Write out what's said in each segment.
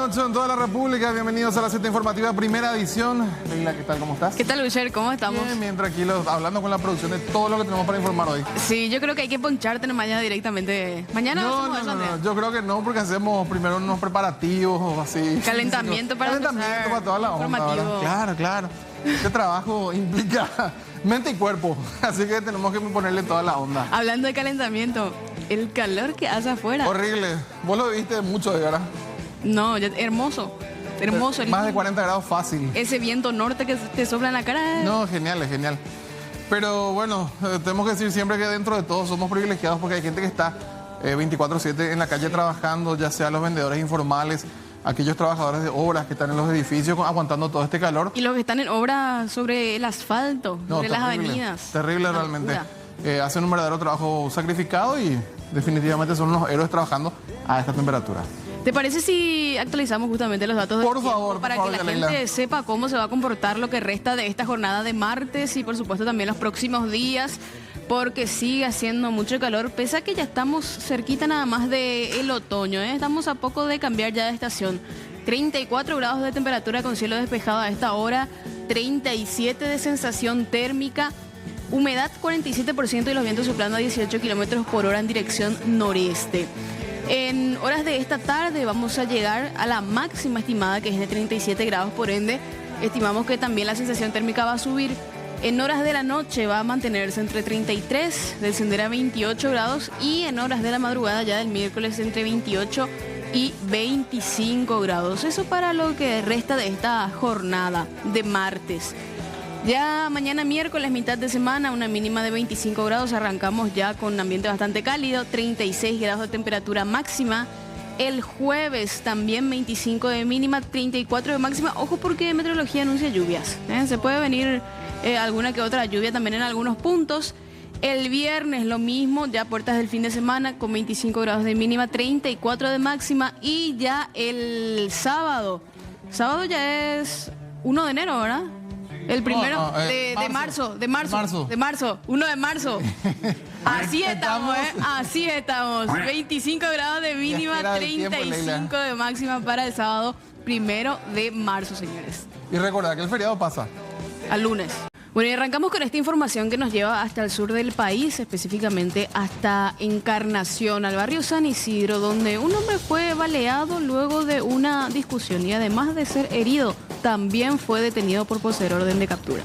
noches en toda la República. Bienvenidos a la cita informativa, primera edición. Leila, ¿qué tal? ¿Cómo estás? ¿Qué tal, Lucher? ¿Cómo estamos? Bien, bien, tranquilos, hablando con la producción de todo lo que tenemos para informar hoy. Sí, yo creo que hay que poncharte mañana directamente. Mañana No, yo creo que no, porque hacemos primero unos preparativos o así. Calentamiento para Calentamiento para toda la onda, ¿verdad? Claro. Este trabajo implica mente y cuerpo, así que tenemos que ponerle toda la onda. Hablando de calentamiento, el calor que hace afuera. Horrible. Vos lo viste mucho, de verdad. No, hermoso. Hermoso. Más de 40 grados fácil. Ese viento norte que te sopla en la cara. No, genial, es genial. Pero bueno, tenemos que decir siempre que dentro de todo somos privilegiados porque hay gente que está 24/7 en la calle trabajando, ya sea los vendedores informales, aquellos trabajadores de obras que están en los edificios aguantando todo este calor. Y los que están en obra sobre el asfalto, sobre las avenidas. Terrible realmente. Hacen un verdadero trabajo sacrificado y definitivamente son unos héroes trabajando a esta temperatura. ¿Te parece si actualizamos justamente los datos por favor, para que la gente sepa cómo se va a comportar lo que resta de esta jornada de martes y por supuesto también los próximos días? Porque sigue haciendo mucho calor, pese a que ya estamos cerquita nada más del otoño, ¿eh? Estamos a poco de cambiar ya de estación. 34 grados de temperatura con cielo despejado a esta hora, 37 de sensación térmica, humedad 47% y los vientos soplando a 18 kilómetros por hora en dirección noreste. En horas de esta tarde vamos a llegar a la máxima estimada, que es de 37 grados, por ende, estimamos que también la sensación térmica va a subir. En horas de la noche va a mantenerse entre 33, descender a 28 grados y en horas de la madrugada ya del miércoles entre 28 y 25 grados. Eso para lo que resta de esta jornada de martes. Ya mañana miércoles, mitad de semana, una mínima de 25 grados, arrancamos ya con un ambiente bastante cálido, 36 grados de temperatura máxima. El jueves también 25 de mínima, 34 de máxima. Ojo porque meteorología anuncia lluvias, se puede venir alguna que otra lluvia también en algunos puntos. El viernes lo mismo, ya puertas del fin de semana con 25 grados de mínima, 34 de máxima. Y ya el sábado ya es 1 de enero, ¿verdad? El primero de marzo, 1 de marzo. Así estamos, así estamos. 25 grados de mínima, 35 de máxima para el sábado 1 de marzo, señores. Y recordad que el feriado pasa al lunes. Bueno, y arrancamos con esta información que nos lleva hasta el sur del país, específicamente hasta Encarnación, al barrio San Isidro, donde un hombre fue baleado luego de una discusión y además de ser herido, también fue detenido por poseer orden de captura.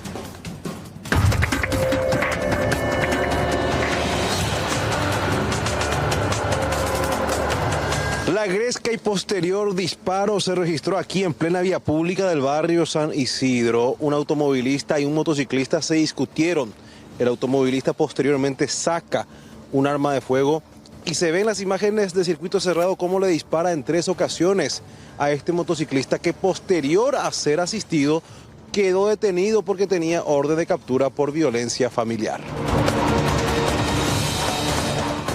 La gresca y posterior disparo se registró aquí en plena vía pública del barrio San Isidro. Un automovilista y un motociclista se discutieron. El automovilista posteriormente saca un arma de fuego y se ven las imágenes de circuito cerrado cómo le dispara en 3 ocasiones a este motociclista, que posterior a ser asistido quedó detenido porque tenía orden de captura por violencia familiar.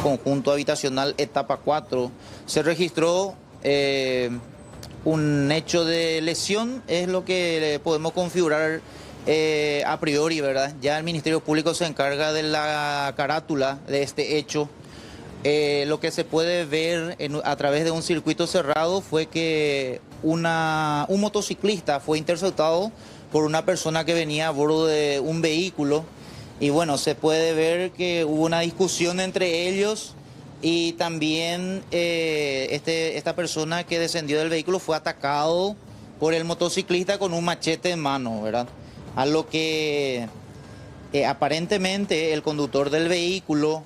Conjunto habitacional etapa 4, se registró un hecho de lesión, es lo que podemos configurar a priori, ¿verdad? Ya el Ministerio Público se encarga de la carátula de este hecho. Lo que se puede ver a través de un circuito cerrado fue que un motociclista fue interceptado por una persona que venía a bordo de un vehículo. Y bueno, se puede ver que hubo una discusión entre ellos y también esta persona que descendió del vehículo fue atacado por el motociclista con un machete en mano, ¿verdad? A lo que aparentemente el conductor del vehículo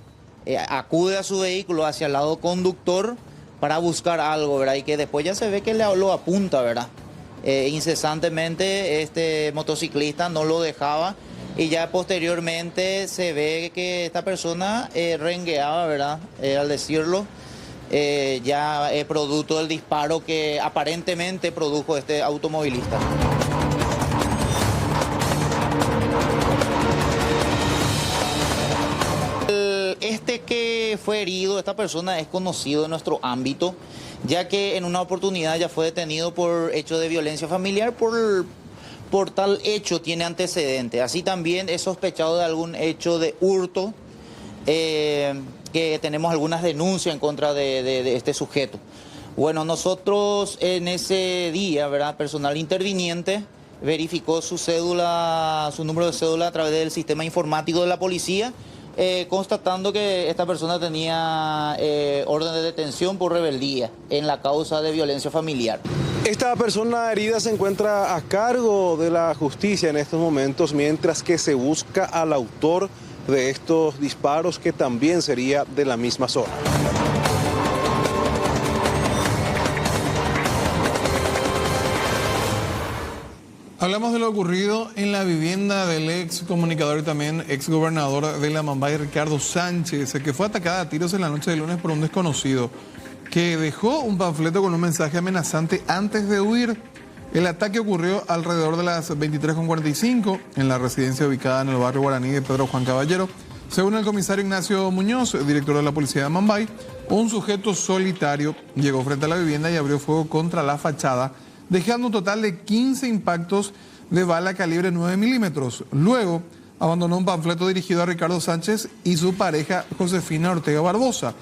acude a su vehículo hacia el lado conductor para buscar algo, ¿verdad? Y que después ya se ve que lo apunta, ¿verdad? Incesantemente este motociclista no lo dejaba. Y ya posteriormente se ve que esta persona rengueaba, ¿verdad? Al decirlo, ya producto del disparo que aparentemente produjo este automovilista. Este que fue herido, esta persona es conocido en nuestro ámbito, ya que en una oportunidad ya fue detenido por hecho de violencia familiar. Por tal hecho tiene antecedentes. Así también es sospechado de algún hecho de hurto, que tenemos algunas denuncias en contra de este sujeto. Bueno, nosotros en ese día, ¿verdad? Personal interviniente verificó su cédula, su número de cédula a través del sistema informático de la policía, constatando que esta persona tenía orden de detención por rebeldía en la causa de violencia familiar. Esta persona herida se encuentra a cargo de la justicia en estos momentos, mientras que se busca al autor de estos disparos, que también sería de la misma zona. Hablamos de lo ocurrido en la vivienda del ex comunicador y también ex gobernador de la Mambay, Ricardo Sánchez, que fue atacada a tiros en la noche de lunes por un desconocido que dejó un panfleto con un mensaje amenazante antes de huir. El ataque ocurrió alrededor de las 23:45 en la residencia ubicada en el barrio Guaraní de Pedro Juan Caballero. Según el comisario Ignacio Muñoz, director de la policía de Mambay, un sujeto solitario llegó frente a la vivienda y abrió fuego contra la fachada, dejando un total de 15 impactos de bala calibre 9 milímetros. Luego abandonó un panfleto dirigido a Ricardo Sánchez y su pareja Josefina Ortega Barbosa,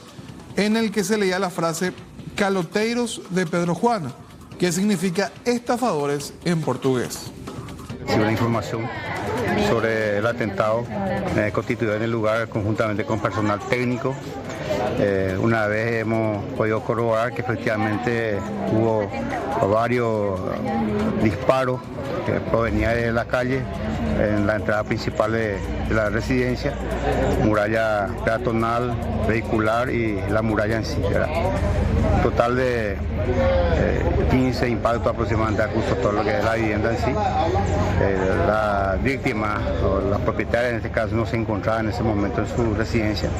en el que se leía la frase "caloteiros de Pedro Juan", que significa estafadores en portugués. Una información sobre el atentado constituido en el lugar conjuntamente con personal técnico. Una vez hemos podido corroborar que efectivamente hubo varios disparos que provenían de la calle en la entrada principal de la residencia, muralla peatonal, vehicular y la muralla en sí. Total de 15 impactos aproximadamente acusó todo lo que es la vivienda en sí. La víctima o la propietaria en este caso no se encontraba en ese momento en su residencia.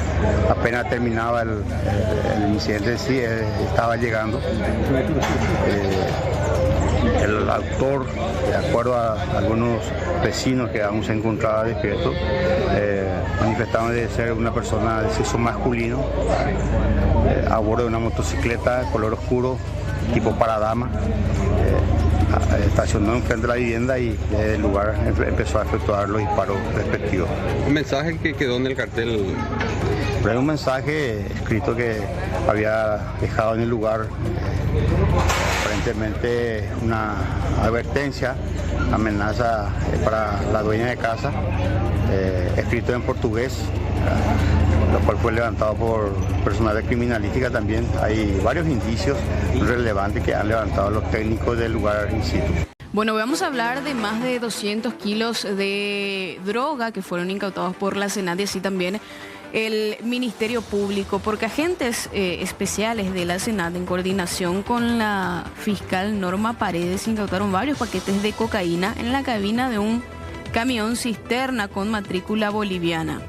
Apenas terminaba el incidente en sí, estaba llegando. El autor, de acuerdo a algunos vecinos que aún se encontraba despierto, manifestaban de ser una persona de sexo masculino, a bordo de una motocicleta de color oscuro, tipo para dama. Estacionó enfrente de la vivienda y desde el lugar empezó a efectuar los disparos respectivos. ¿Un mensaje que quedó en el cartel? Pero hay un mensaje escrito que había dejado en el lugar, aparentemente una advertencia, amenaza para la dueña de casa, escrito en portugués, lo cual fue levantado por personal de criminalística también. Hay varios indicios relevantes que han levantado los técnicos del lugar in situ. Bueno, vamos a hablar de más de 200 kilos de droga que fueron incautados por la SENAT y así también el Ministerio Público, porque agentes especiales de la SENAT, en coordinación con la fiscal Norma Paredes, incautaron varios paquetes de cocaína en la cabina de un camión cisterna con matrícula boliviana,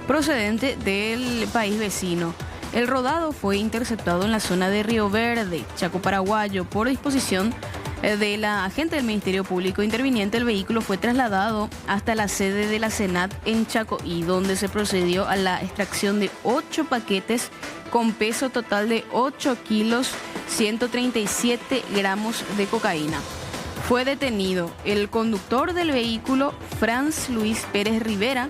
procedente del país vecino. El rodado fue interceptado en la zona de Río Verde, Chaco Paraguayo. Por disposición de la agente del Ministerio Público interviniente, el vehículo fue trasladado hasta la sede de la SENAT en Chacoí, donde se procedió a la extracción de 8 paquetes con peso total de 8 kilos 137 gramos de cocaína. Fue detenido el conductor del vehículo, Franz Luis Pérez Rivera,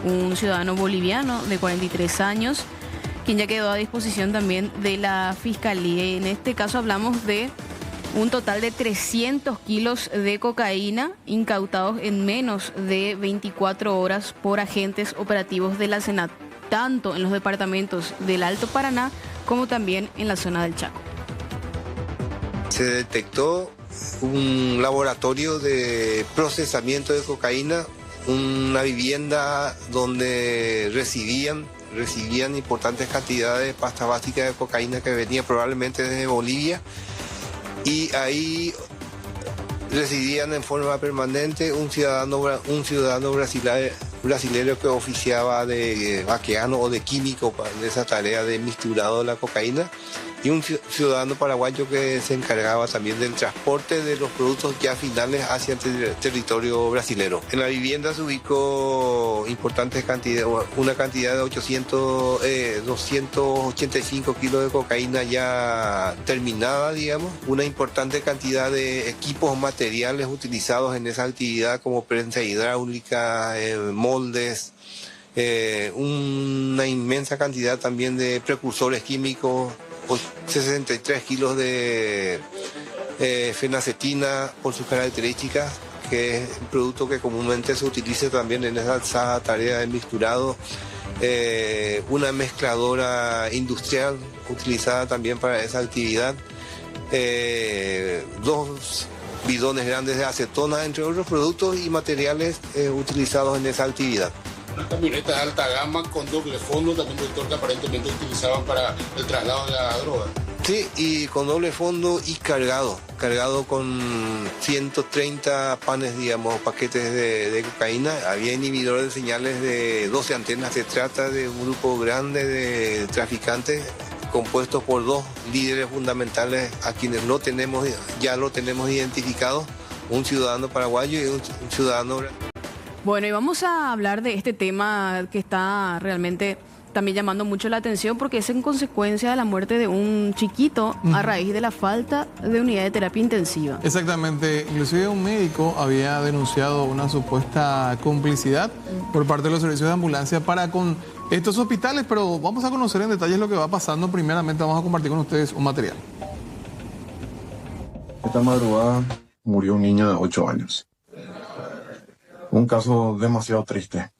un ciudadano boliviano de 43 años, quien ya quedó a disposición también de la Fiscalía. En este caso hablamos de un total de 300 kilos de cocaína incautados en menos de 24 horas por agentes operativos de la SENAT, tanto en los departamentos del Alto Paraná como también en la zona del Chaco. Se detectó un laboratorio de procesamiento de cocaína, una vivienda donde recibían importantes cantidades de pasta básica de cocaína que venía probablemente desde Bolivia, y ahí residían en forma permanente un ciudadano brasileño que oficiaba de vaqueano o de químico de esa tarea de misturado de la cocaína, y un ciudadano paraguayo que se encargaba también del transporte de los productos ya finales hacia el territorio brasilero. En la vivienda se ubicó una cantidad de 285 kilos de cocaína ya terminada, digamos, una importante cantidad de equipos materiales utilizados en esa actividad como prensa hidráulica, moldes, una inmensa cantidad también de precursores químicos, 63 kilos de fenacetina por sus características, que es un producto que comúnmente se utiliza también en esa tarea de misturado. Una mezcladora industrial utilizada también para esa actividad. 2 bidones grandes de acetona, entre otros productos y materiales utilizados en esa actividad. Una camioneta de alta gama con doble fondo, también, doctor, que aparentemente utilizaban para el traslado de la droga. Sí, y con doble fondo y cargado con 130 panes, digamos, paquetes de cocaína. Había inhibidores de señales de 12 antenas. Se trata de un grupo grande de traficantes compuestos por 2 líderes fundamentales a quienes ya lo tenemos identificados, un ciudadano paraguayo y un ciudadano brasileño. Bueno, y vamos a hablar de este tema que está realmente también llamando mucho la atención porque es en consecuencia de la muerte de un chiquito a raíz de la falta de unidad de terapia intensiva. Exactamente, inclusive un médico había denunciado una supuesta complicidad por parte de los servicios de ambulancia para con estos hospitales, pero vamos a conocer en detalle lo que va pasando. Primeramente vamos a compartir con ustedes un material. Esta madrugada murió un niño de 8 años. Un caso demasiado triste.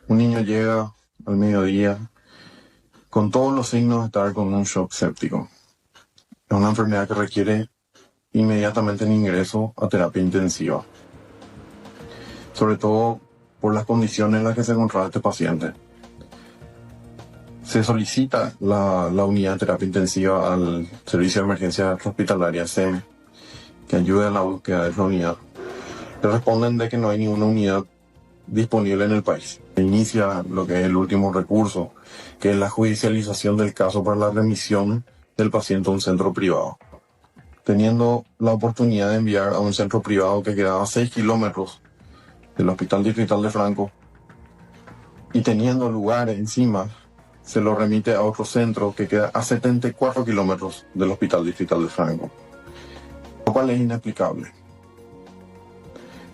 Un niño llega al mediodía con todos los signos de estar con un shock séptico. Es una enfermedad que requiere inmediatamente el ingreso a terapia intensiva, sobre todo por las condiciones en las que se encontraba este paciente. Se solicita la unidad de terapia intensiva al Servicio de Emergencia Hospitalaria SEM, que ayude a la búsqueda de esa unidad. Le responden de que no hay ninguna unidad disponible en el país. Se inicia lo que es el último recurso, que es la judicialización del caso para la remisión del paciente a un centro privado. Teniendo la oportunidad de enviar a un centro privado que quedaba a 6 kilómetros del Hospital Distrital de Franco, y teniendo lugar encima, se lo remite a otro centro que queda a 74 kilómetros del Hospital Distrital de Franco, lo cual es inexplicable.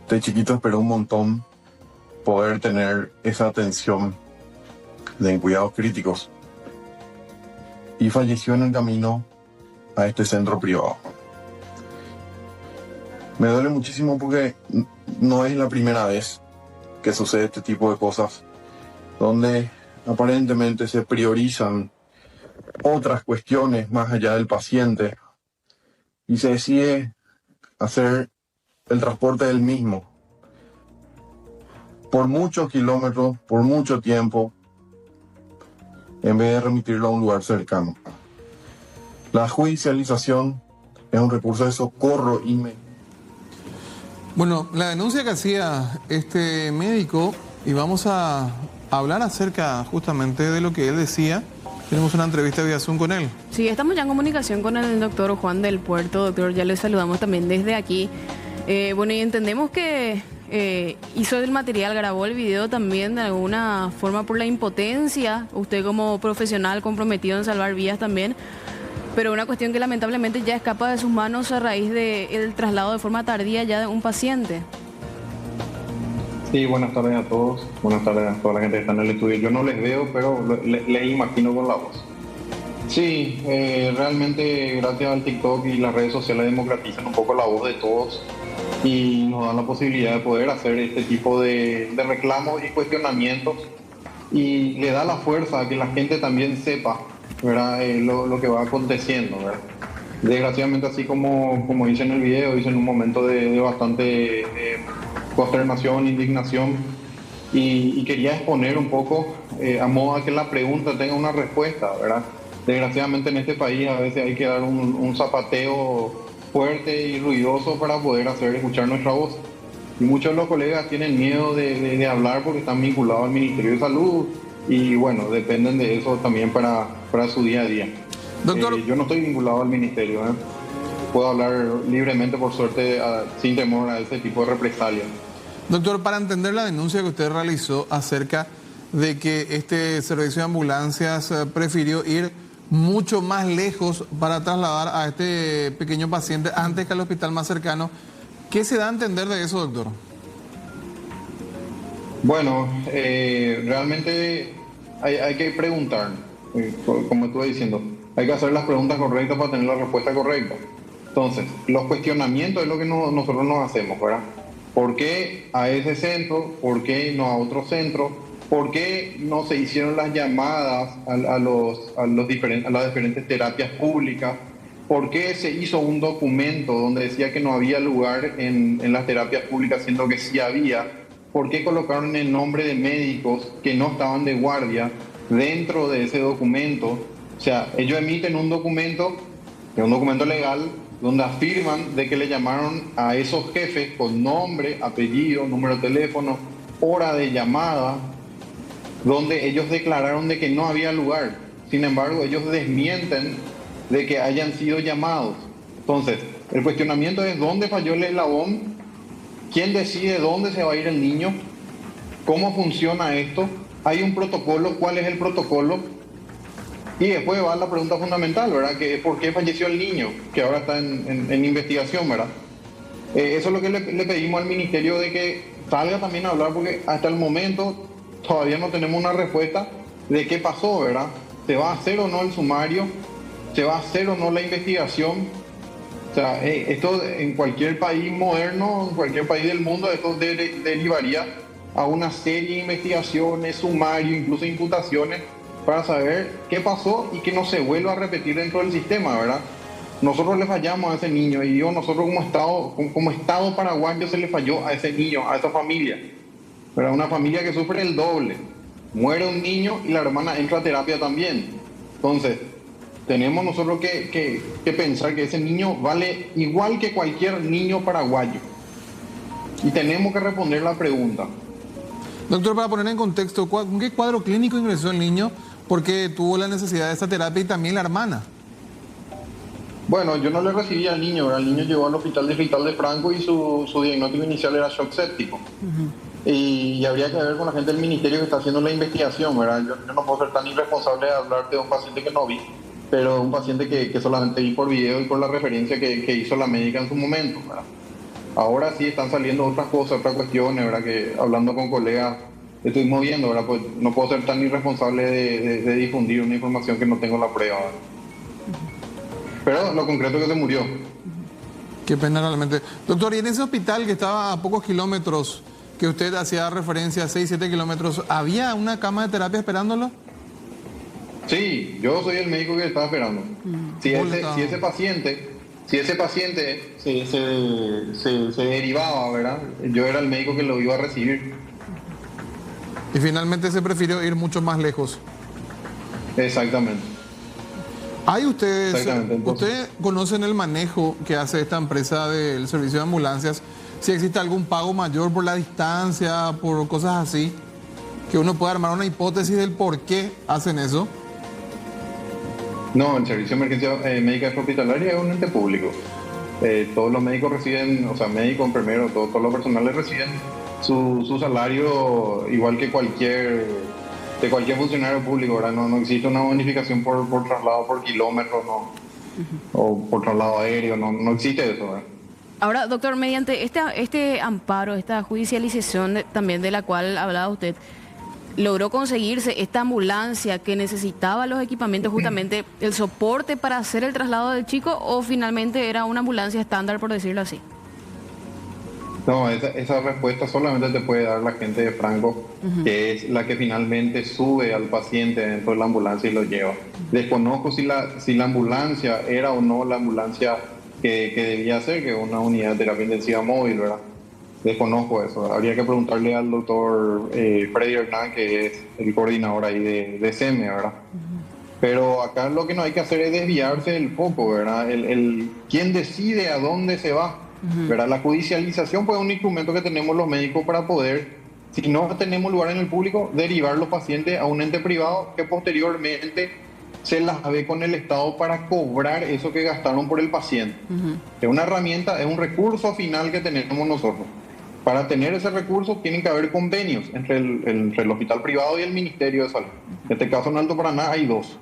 Este chiquito esperó un montón poder tener esa atención en cuidados críticos y falleció en el camino a este centro privado. Me duele muchísimo porque no es la primera vez que sucede este tipo de cosas, donde aparentemente se priorizan otras cuestiones más allá del paciente y se decide hacer el transporte del mismo por muchos kilómetros, por mucho tiempo, en vez de remitirlo a un lugar cercano. La judicialización es un recurso de socorro inmediato. Bueno, la denuncia que hacía este médico, y vamos a hablar acerca justamente de lo que él decía. Tenemos una entrevista vía Zoom con él. Sí, estamos ya en comunicación con el doctor Juan del Puerto. Doctor, ya le saludamos también desde aquí. Bueno, y entendemos que hizo el material, grabó el video también de alguna forma por la impotencia. Usted como profesional comprometido en salvar vidas también. Pero una cuestión que lamentablemente ya escapa de sus manos a raíz del traslado de forma tardía ya de un paciente. Sí, buenas tardes a todos. Buenas tardes a toda la gente que está en el estudio. Yo no les veo, pero les imagino con la voz. Sí, realmente gracias al TikTok y las redes sociales democratizan un poco la voz de todos y nos dan la posibilidad de poder hacer este tipo de reclamos y cuestionamientos, y le da la fuerza a que la gente también sepa, ¿verdad? Lo que va aconteciendo, ¿verdad? Desgraciadamente, así como hice en el video, hice en un momento de bastante consternación, indignación, y quería exponer un poco a modo de que la pregunta tenga una respuesta, ¿verdad? Desgraciadamente en este país a veces hay que dar un zapateo fuerte y ruidoso para poder hacer escuchar nuestra voz. Y muchos de los colegas tienen miedo de hablar porque están vinculados al Ministerio de Salud y bueno, dependen de eso también para su día a día. Doctor, yo no estoy vinculado al Ministerio, puedo hablar libremente, por suerte, sin temor a ese tipo de represalias. Doctor, para entender la denuncia que usted realizó acerca de que este servicio de ambulancias prefirió ir mucho más lejos para trasladar a este pequeño paciente antes que al hospital más cercano, ¿qué se da a entender de eso, doctor? Bueno, realmente hay que preguntar, como estuve diciendo, hay que hacer las preguntas correctas para tener la respuesta correcta. Entonces, los cuestionamientos es lo que nosotros nos hacemos, ¿verdad? ¿Por qué a ese centro? ¿Por qué no a otro centro? ¿Por qué no se hicieron las llamadas a las diferentes terapias públicas? ¿Por qué se hizo un documento donde decía que no había lugar en las terapias públicas, siendo que sí había? ¿Por qué colocaron el nombre de médicos que no estaban de guardia dentro de ese documento? O sea, ellos emiten un documento, que es un documento legal, donde afirman de que le llamaron a esos jefes con nombre, apellido, número de teléfono, hora de llamada, donde ellos declararon de que no había lugar. Sin embargo, ellos desmienten de que hayan sido llamados. Entonces, el cuestionamiento es dónde falló el eslabón, quién decide dónde se va a ir el niño, cómo funciona esto, hay un protocolo, cuál es el protocolo, y después va la pregunta fundamental, ¿verdad? Que ¿por qué falleció el niño? Que ahora está en investigación, ¿verdad? Eso es lo que le pedimos al ministerio, de que salga también a hablar, porque hasta el momento todavía no tenemos una respuesta de qué pasó, ¿verdad? ¿Se va a hacer o no el sumario? ¿Se va a hacer o no la investigación? O sea, esto en cualquier país moderno, en cualquier país del mundo, esto derivaría a una serie de investigaciones, sumarios, incluso imputaciones, para saber qué pasó y que no se vuelva a repetir dentro del sistema, ¿verdad? Nosotros le fallamos a ese niño, y digo nosotros como Estado paraguayo se le falló a ese niño, a esa familia, ¿verdad? Una familia que sufre el doble. Muere un niño y la hermana entra a terapia también. Entonces, tenemos nosotros que pensar que ese niño vale igual que cualquier niño paraguayo. Y tenemos que responder la pregunta. Doctor, para poner en contexto, ¿con qué cuadro clínico ingresó el niño? Porque tuvo la necesidad de esta terapia, y también la hermana. Bueno, yo no le recibí al niño, ¿verdad? El niño llegó al hospital distrital de Franco y su diagnóstico inicial era shock séptico. Y habría que ver con la gente del ministerio que está haciendo la investigación, ¿verdad? Yo no puedo ser tan irresponsable de hablarte de un paciente que no vi, pero un paciente que solamente vi por video y por la referencia que hizo la médica en su momento, ¿verdad? Ahora sí están saliendo otras cosas, otras cuestiones, ¿verdad? Que hablando con colegas estuvimos viendo, ¿verdad? Pues no puedo ser tan irresponsable de difundir una información que no tengo la prueba, ¿verdad? Pero lo concreto es que se murió. Qué pena realmente. Doctor, y en ese hospital que estaba a pocos kilómetros, que usted hacía referencia, 6, 7 kilómetros, ¿había una cama de terapia esperándolo? Sí, yo soy el médico que estaba esperando. Si ese paciente se derivaba, ¿verdad? Yo era el médico que lo iba a recibir. Y finalmente se prefirió ir mucho más lejos. Exactamente. ¿Hay ustedes conocen el manejo que hace esta empresa del servicio de ambulancias? Si existe algún pago mayor por la distancia, por cosas así, que uno pueda armar una hipótesis del por qué hacen eso. No, el servicio de emergencia médica hospitalaria es un ente público. Todos los médicos reciben, o sea, médicos, enfermeros, todos los personales reciben su salario igual que cualquier funcionario público, ¿verdad? No existe una bonificación por traslado por kilómetros, no, o por traslado aéreo, no existe eso, ¿verdad? Ahora, doctor, mediante este amparo, esta judicialización también de la cual hablaba usted, ¿logró conseguirse esta ambulancia que necesitaba los equipamientos, justamente el soporte para hacer el traslado del chico, o finalmente era una ambulancia estándar, por decirlo así? No, esa respuesta solamente te puede dar la gente de Franco, que es la que finalmente sube al paciente dentro de la ambulancia y lo lleva. Desconozco si la ambulancia era o no la ambulancia que debía ser, que es una unidad de terapia intensiva móvil, ¿verdad? Desconozco eso. Habría que preguntarle al doctor Freddy Hernán, que es el coordinador ahí de SEME, ¿verdad? Pero acá lo que no hay que hacer es desviarse del foco, ¿verdad? ¿Quién decide a dónde se va? ¿Verdad? La judicialización pues, es un instrumento que tenemos los médicos para poder, si no tenemos lugar en el público, derivar los pacientes a un ente privado que posteriormente se las ve con el Estado para cobrar eso que gastaron por el paciente. Es una herramienta, es un recurso final que tenemos nosotros. Para tener ese recurso tienen que haber convenios entre el hospital privado y el Ministerio de Salud. En este caso en Alto Paraná hay dos,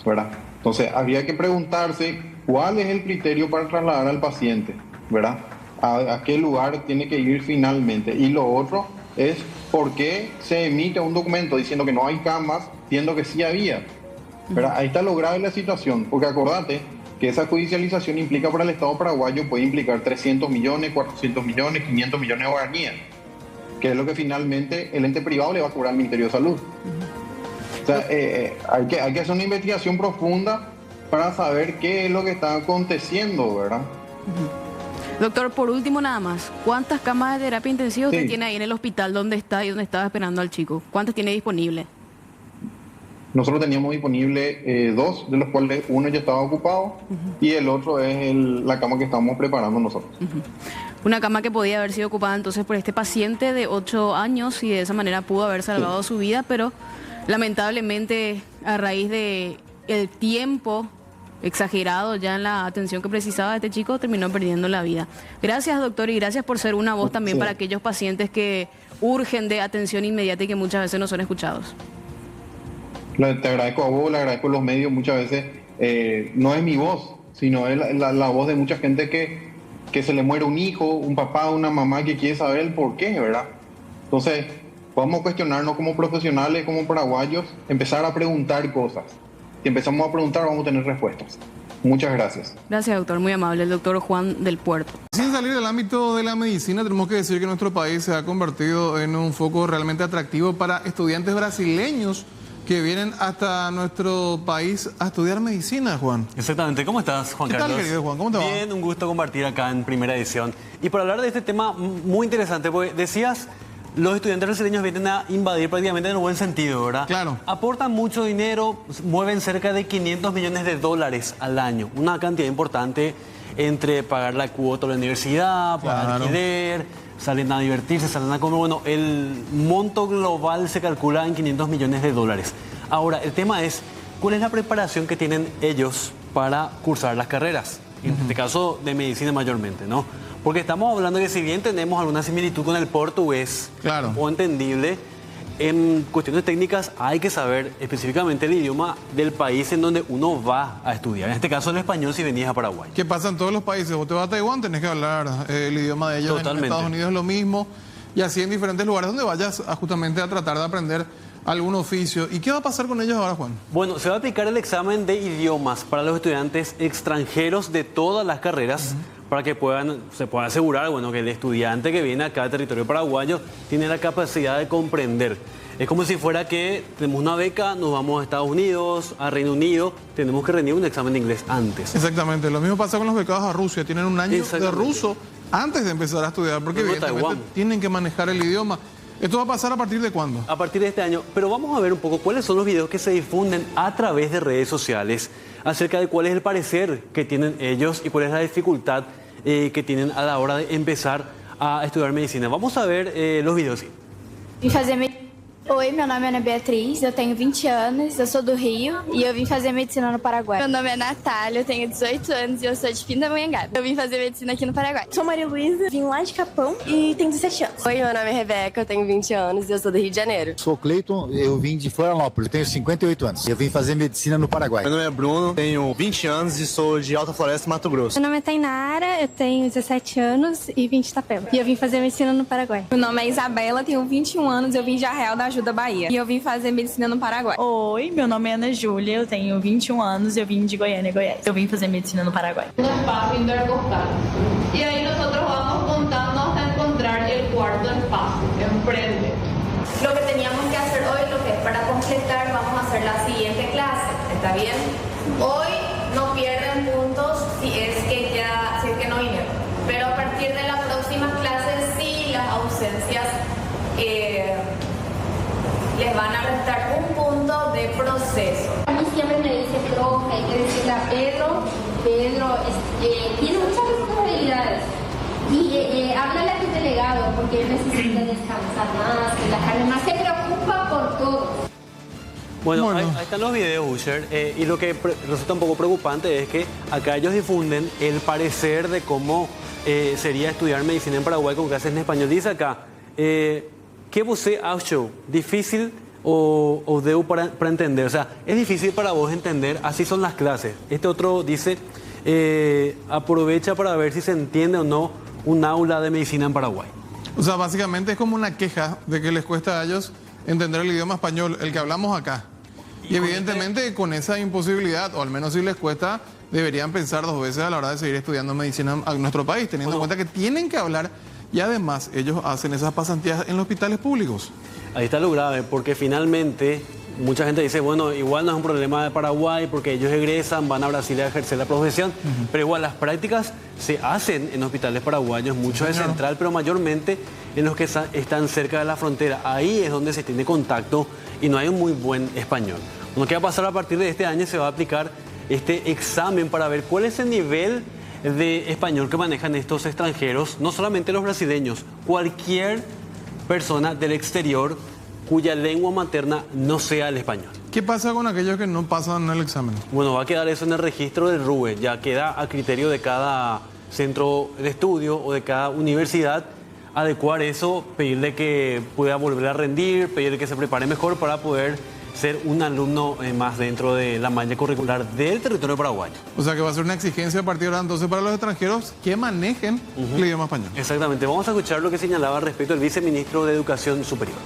¿verdad? Entonces habría que preguntarse cuál es el criterio para trasladar al paciente, ¿verdad? A qué lugar tiene que ir finalmente. Y lo otro es por qué se emite un documento diciendo que no hay camas, siendo que sí había. Pero ahí está lo grave de la situación, porque acordate que esa judicialización implica para el Estado paraguayo, puede implicar 300 millones, 400 millones, 500 millones de guaraníes, que es lo que finalmente el ente privado le va a cobrar al Ministerio de Salud. O sea, hay que hacer una investigación profunda para saber qué es lo que está aconteciendo, ¿verdad? Doctor, por último nada más, ¿cuántas camas de terapia intensiva usted tiene ahí en el hospital donde está y donde estaba esperando al chico? ¿Cuántas tiene disponible? Nosotros teníamos disponible 2, de los cuales uno ya estaba ocupado y el otro es la cama que estamos preparando nosotros. Una cama que podía haber sido ocupada entonces por este paciente de 8 años y de esa manera pudo haber salvado su vida, pero lamentablemente a raíz de el tiempo exagerado ya en la atención que precisaba este chico, terminó perdiendo la vida. Gracias, doctor, y gracias por ser una voz también para aquellos pacientes que urgen de atención inmediata y que muchas veces no son escuchados. Te agradezco a vos, le agradezco a los medios. Muchas veces no es mi voz, sino es la voz de mucha gente que se le muere un hijo, un papá, una mamá que quiere saber el por qué, ¿verdad? Entonces, vamos a cuestionarnos como profesionales, como paraguayos, empezar a preguntar cosas. Si empezamos a preguntar, vamos a tener respuestas. Muchas gracias. Gracias, doctor. Muy amable. El doctor Juan del Puerto. Sin salir del ámbito de la medicina, tenemos que decir que nuestro país se ha convertido en un foco realmente atractivo para estudiantes brasileños que vienen hasta nuestro país a estudiar medicina, Juan. Exactamente. ¿Cómo estás, Juan Carlos? ¿Qué tal, querido Juan? ¿Cómo te va? Bien, un gusto compartir acá en Primera Edición. Y para hablar de este tema muy interesante, porque decías, los estudiantes brasileños vienen a invadir prácticamente en el buen sentido, ¿verdad? Claro. Aportan mucho dinero, mueven cerca de 500 millones de dólares al año. Una cantidad importante entre pagar la cuota de la universidad, pagar alquiler, salen a divertirse, salen a comer. Bueno, el monto global se calcula en 500 millones de dólares. Ahora, el tema es, ¿cuál es la preparación que tienen ellos para cursar las carreras? En este caso, de medicina mayormente, ¿no? Porque estamos hablando de que si bien tenemos alguna similitud con el portugués, o entendible, en cuestiones técnicas hay que saber específicamente el idioma del país en donde uno va a estudiar. En este caso el español si venís a Paraguay. ¿Qué pasa en todos los países? Vos te vas a Taiwán, tenés que hablar el idioma de ellos. Totalmente. En Estados Unidos es lo mismo. Y así en diferentes lugares donde vayas justamente a tratar de aprender algún oficio. ¿Y qué va a pasar con ellos ahora, Juan? Bueno, se va a aplicar el examen de idiomas para los estudiantes extranjeros de todas las carreras, para que se pueda asegurar, bueno, que el estudiante que viene acá al territorio paraguayo tiene la capacidad de comprender. Es como si fuera que tenemos una beca, nos vamos a Estados Unidos, a Reino Unido, tenemos que rendir un examen de inglés antes. Exactamente, lo mismo pasa con los becados a Rusia, tienen un año de ruso antes de empezar a estudiar, porque evidentemente tienen que manejar el idioma. ¿Esto va a pasar a partir de cuándo? A partir de este año. Pero vamos a ver un poco cuáles son los videos que se difunden a través de redes sociales acerca de cuál es el parecer que tienen ellos y cuál es la dificultad que tienen a la hora de empezar a estudiar medicina. Vamos a ver los videos. Oi, meu nome é Ana Beatriz, eu tenho 20 anos, eu sou do Rio e eu vim fazer medicina no Paraguai. Meu nome é Natália, eu tenho 18 anos e eu sou de Pindamonhangaba. Eu vim fazer medicina aqui no Paraguai. Sou Maria Luísa, vim lá de Capão e tenho 17 anos. Oi, meu nome é Rebeca, eu tenho 20 anos e eu sou do Rio de Janeiro. Sou Cleiton, eu vim de Florianópolis, tenho 58 anos. Eu vim fazer medicina no Paraguai. Meu nome é Bruno, tenho 20 anos e sou de Alta Floresta, Mato Grosso. Meu nome é Tainara, eu tenho 17 anos e vim de Itapema. E eu vim fazer medicina no Paraguai. Meu nome é Isabela, tenho 21 anos, eu vim de Arraial da Ajuda, Bahia. E eu vim fazer medicina no Paraguai. Oi, meu nome é Ana Júlia, eu tenho 21 anos, eu vim de Goiânia, Goiás. Eu vim fazer medicina no Paraguay. Un espacio intercostal. Y ahí nosotros vamos contando hasta encontrar el cuarto espacio, enfrente. Lo que teníamos que hacer hoy, lo que es para completar, vamos a hacer la siguiente clase, ¿está bien? Hoy no pierden puntos si es que no vinieron, pero a partir de las próximas clases sí las ausencias les van a restar un punto de proceso. A mí siempre me dice, profe, hay que decirle a Pedro tiene muchas responsabilidades. Y háblale a tu delegado porque él necesita descansar más, relajarme más, se preocupa por todo. Bueno. Ahí están los videos, Usher, y lo que resulta un poco preocupante es que acá ellos difunden el parecer de cómo sería estudiar medicina en Paraguay con clases en español. Dice acá, ¿qué você achou? ¿Difícil o deu para entender? O sea, es difícil para vos entender, así son las clases. Este otro dice, aprovecha para ver si se entiende o no un aula de medicina en Paraguay. O sea, básicamente es como una queja de que les cuesta a ellos entender el idioma español, el que hablamos acá. Y evidentemente con esa imposibilidad, o al menos si les cuesta, deberían pensar 2 veces a la hora de seguir estudiando medicina en nuestro país, teniendo en cuenta que tienen que hablar y además ellos hacen esas pasantías en los hospitales públicos. Ahí está lo grave, porque finalmente mucha gente dice, bueno, igual no es un problema de Paraguay porque ellos egresan, van a Brasil a ejercer la profesión, pero igual las prácticas se hacen en hospitales paraguayos, muchos de Central, pero mayormente en los que están cerca de la frontera. Ahí es donde se tiene contacto y no hay un muy buen español. Lo que va a pasar a partir de este año, se va a aplicar este examen para ver cuál es el nivel de español que manejan estos extranjeros, no solamente los brasileños, cualquier persona del exterior cuya lengua materna no sea el español. ¿Qué pasa con aquellos que no pasan el examen? Bueno, va a quedar eso en el registro del RUE, ya queda a criterio de cada centro de estudio o de cada universidad adecuar eso, pedirle que pueda volver a rendir, pedirle que se prepare mejor para poder ser un alumno más dentro de la malla curricular del territorio paraguayo. O sea que va a ser una exigencia a partir de ahora entonces para los extranjeros que manejen el idioma español. Exactamente. Vamos a escuchar lo que señalaba respecto al viceministro de Educación Superior.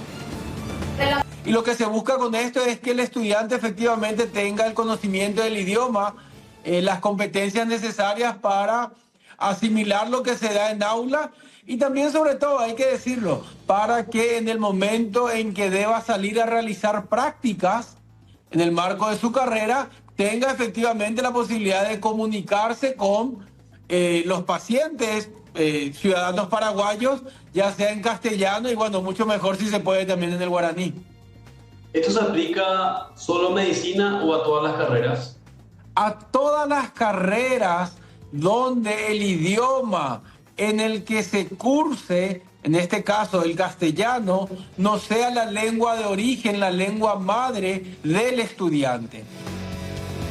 Y lo que se busca con esto es que el estudiante efectivamente tenga el conocimiento del idioma, las competencias necesarias para asimilar lo que se da en aula y también, sobre todo, hay que decirlo, para que en el momento en que deba salir a realizar prácticas en el marco de su carrera, tenga efectivamente la posibilidad de comunicarse con los pacientes, ciudadanos paraguayos, ya sea en castellano y bueno, mucho mejor si se puede también en el guaraní. ¿Esto se aplica solo a medicina o a todas las carreras? A todas las carreras donde el idioma en el que se curse, en este caso el castellano, no sea la lengua de origen, la lengua madre del estudiante.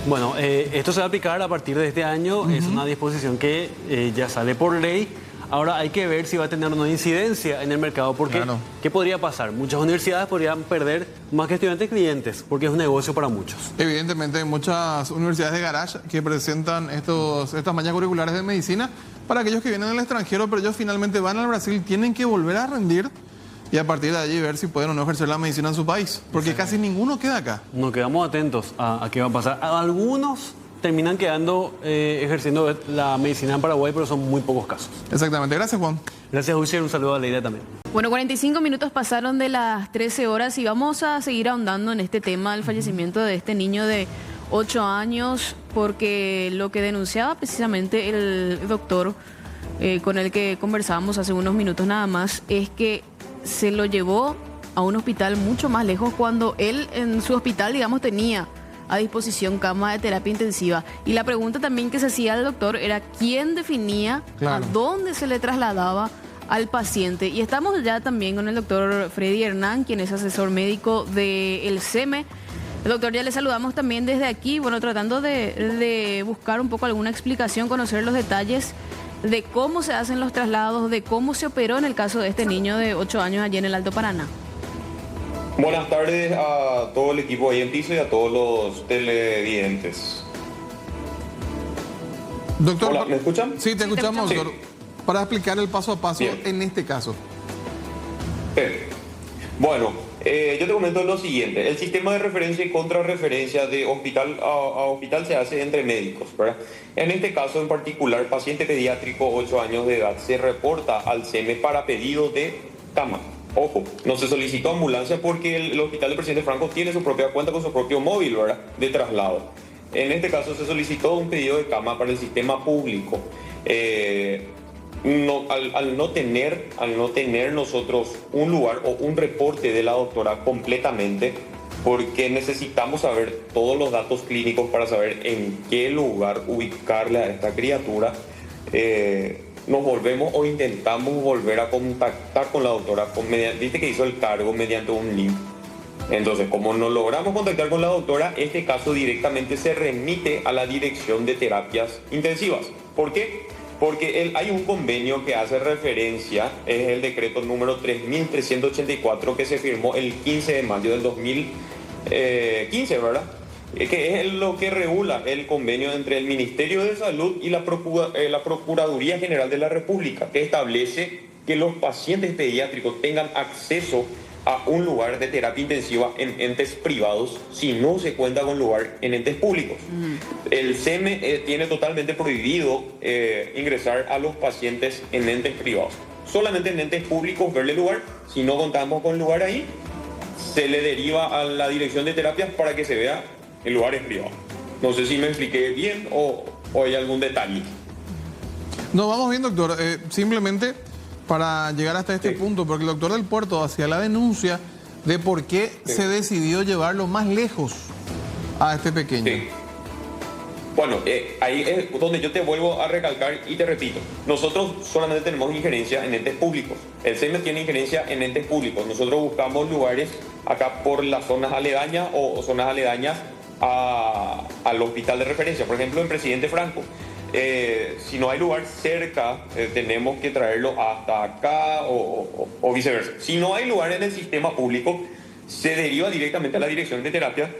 Bueno, esto se va a aplicar a partir de este año, es una disposición que ya sale por ley. Ahora hay que ver si va a tener una incidencia en el mercado, porque ¿qué podría pasar? Muchas universidades podrían perder más que estudiantes clientes, porque es un negocio para muchos. Evidentemente hay muchas universidades de garage que presentan estas mallas curriculares de medicina para aquellos que vienen del extranjero, pero ellos finalmente van al Brasil, tienen que volver a rendir y a partir de allí ver si pueden o no ejercer la medicina en su país, porque casi ninguno queda acá. Nos quedamos atentos a qué va a pasar. Algunos terminan quedando ejerciendo la medicina en Paraguay, pero son muy pocos casos. Exactamente. Gracias, Juan. Gracias, Ucher. Un saludo a Leida también. Bueno, 45 minutos pasaron de las 13 horas y vamos a seguir ahondando en este tema del fallecimiento de este niño de 8 años, porque lo que denunciaba precisamente el doctor con el que conversábamos hace unos minutos nada más, es que se lo llevó a un hospital mucho más lejos cuando él en su hospital, digamos, tenía a disposición cama de terapia intensiva. Y la pregunta también que se hacía al doctor era quién definía a dónde se le trasladaba al paciente. Y estamos ya también con el doctor Freddy Hernán, quien es asesor médico del SEME. El doctor, ya le saludamos también desde aquí, bueno, tratando de buscar un poco alguna explicación, conocer los detalles de cómo se hacen los traslados, de cómo se operó en el caso de este niño de 8 años allí en el Alto Paraná. Buenas tardes a todo el equipo ahí en piso y a todos los televidentes. Doctor, hola, ¿me escuchan? Sí, te escuchamos, doctor. Sí. Para explicar el paso a paso en este caso. Bueno, yo te comento lo siguiente. El sistema de referencia y contrarreferencia de hospital a hospital se hace entre médicos, ¿verdad? En este caso en particular, paciente pediátrico 8 años de edad se reporta al SEME para pedido de cama. Ojo, no se solicitó ambulancia porque el hospital del presidente Franco tiene su propia cuenta con su propio móvil, ¿verdad?, de traslado. En este caso se solicitó un pedido de cama para el sistema público. Al no tener nosotros un lugar o un reporte de la doctora completamente, porque necesitamos saber todos los datos clínicos para saber en qué lugar ubicarle a esta criatura, nos volvemos o intentamos volver a contactar con la doctora, viste que hizo el cargo mediante un link. Entonces, como no logramos contactar con la doctora, este caso directamente se remite a la dirección de terapias intensivas. ¿Por qué? Porque hay un convenio que hace referencia, es el decreto número 3.384 que se firmó el 15 de mayo del 2015, ¿verdad? Que es lo que regula el convenio entre el Ministerio de Salud y la Procuraduría General de la República, que establece que los pacientes pediátricos tengan acceso a un lugar de terapia intensiva en entes privados si no se cuenta con lugar en entes públicos. El SEME tiene totalmente prohibido ingresar a los pacientes en entes privados. Solamente en entes públicos verle lugar. Si no contamos con lugar ahí, se le deriva a la dirección de terapias para que se vea en lugares privados. No sé si me expliqué bien o hay algún detalle. No, vamos bien, doctor. Simplemente para llegar hasta este punto, porque el doctor del Puerto hacía la denuncia de por qué se decidió llevarlo más lejos a este pequeño. Sí. Bueno, ahí es donde yo te vuelvo a recalcar y te repito. Nosotros solamente tenemos injerencia en entes públicos. El SEME tiene injerencia en entes públicos. Nosotros buscamos lugares acá por las zonas aledañas o zonas aledañas al hospital de referencia. Por ejemplo, en Presidente Franco. Si no hay lugar cerca, tenemos que traerlo hasta acá o viceversa. Si no hay lugar en el sistema público, se deriva directamente a la dirección de terapia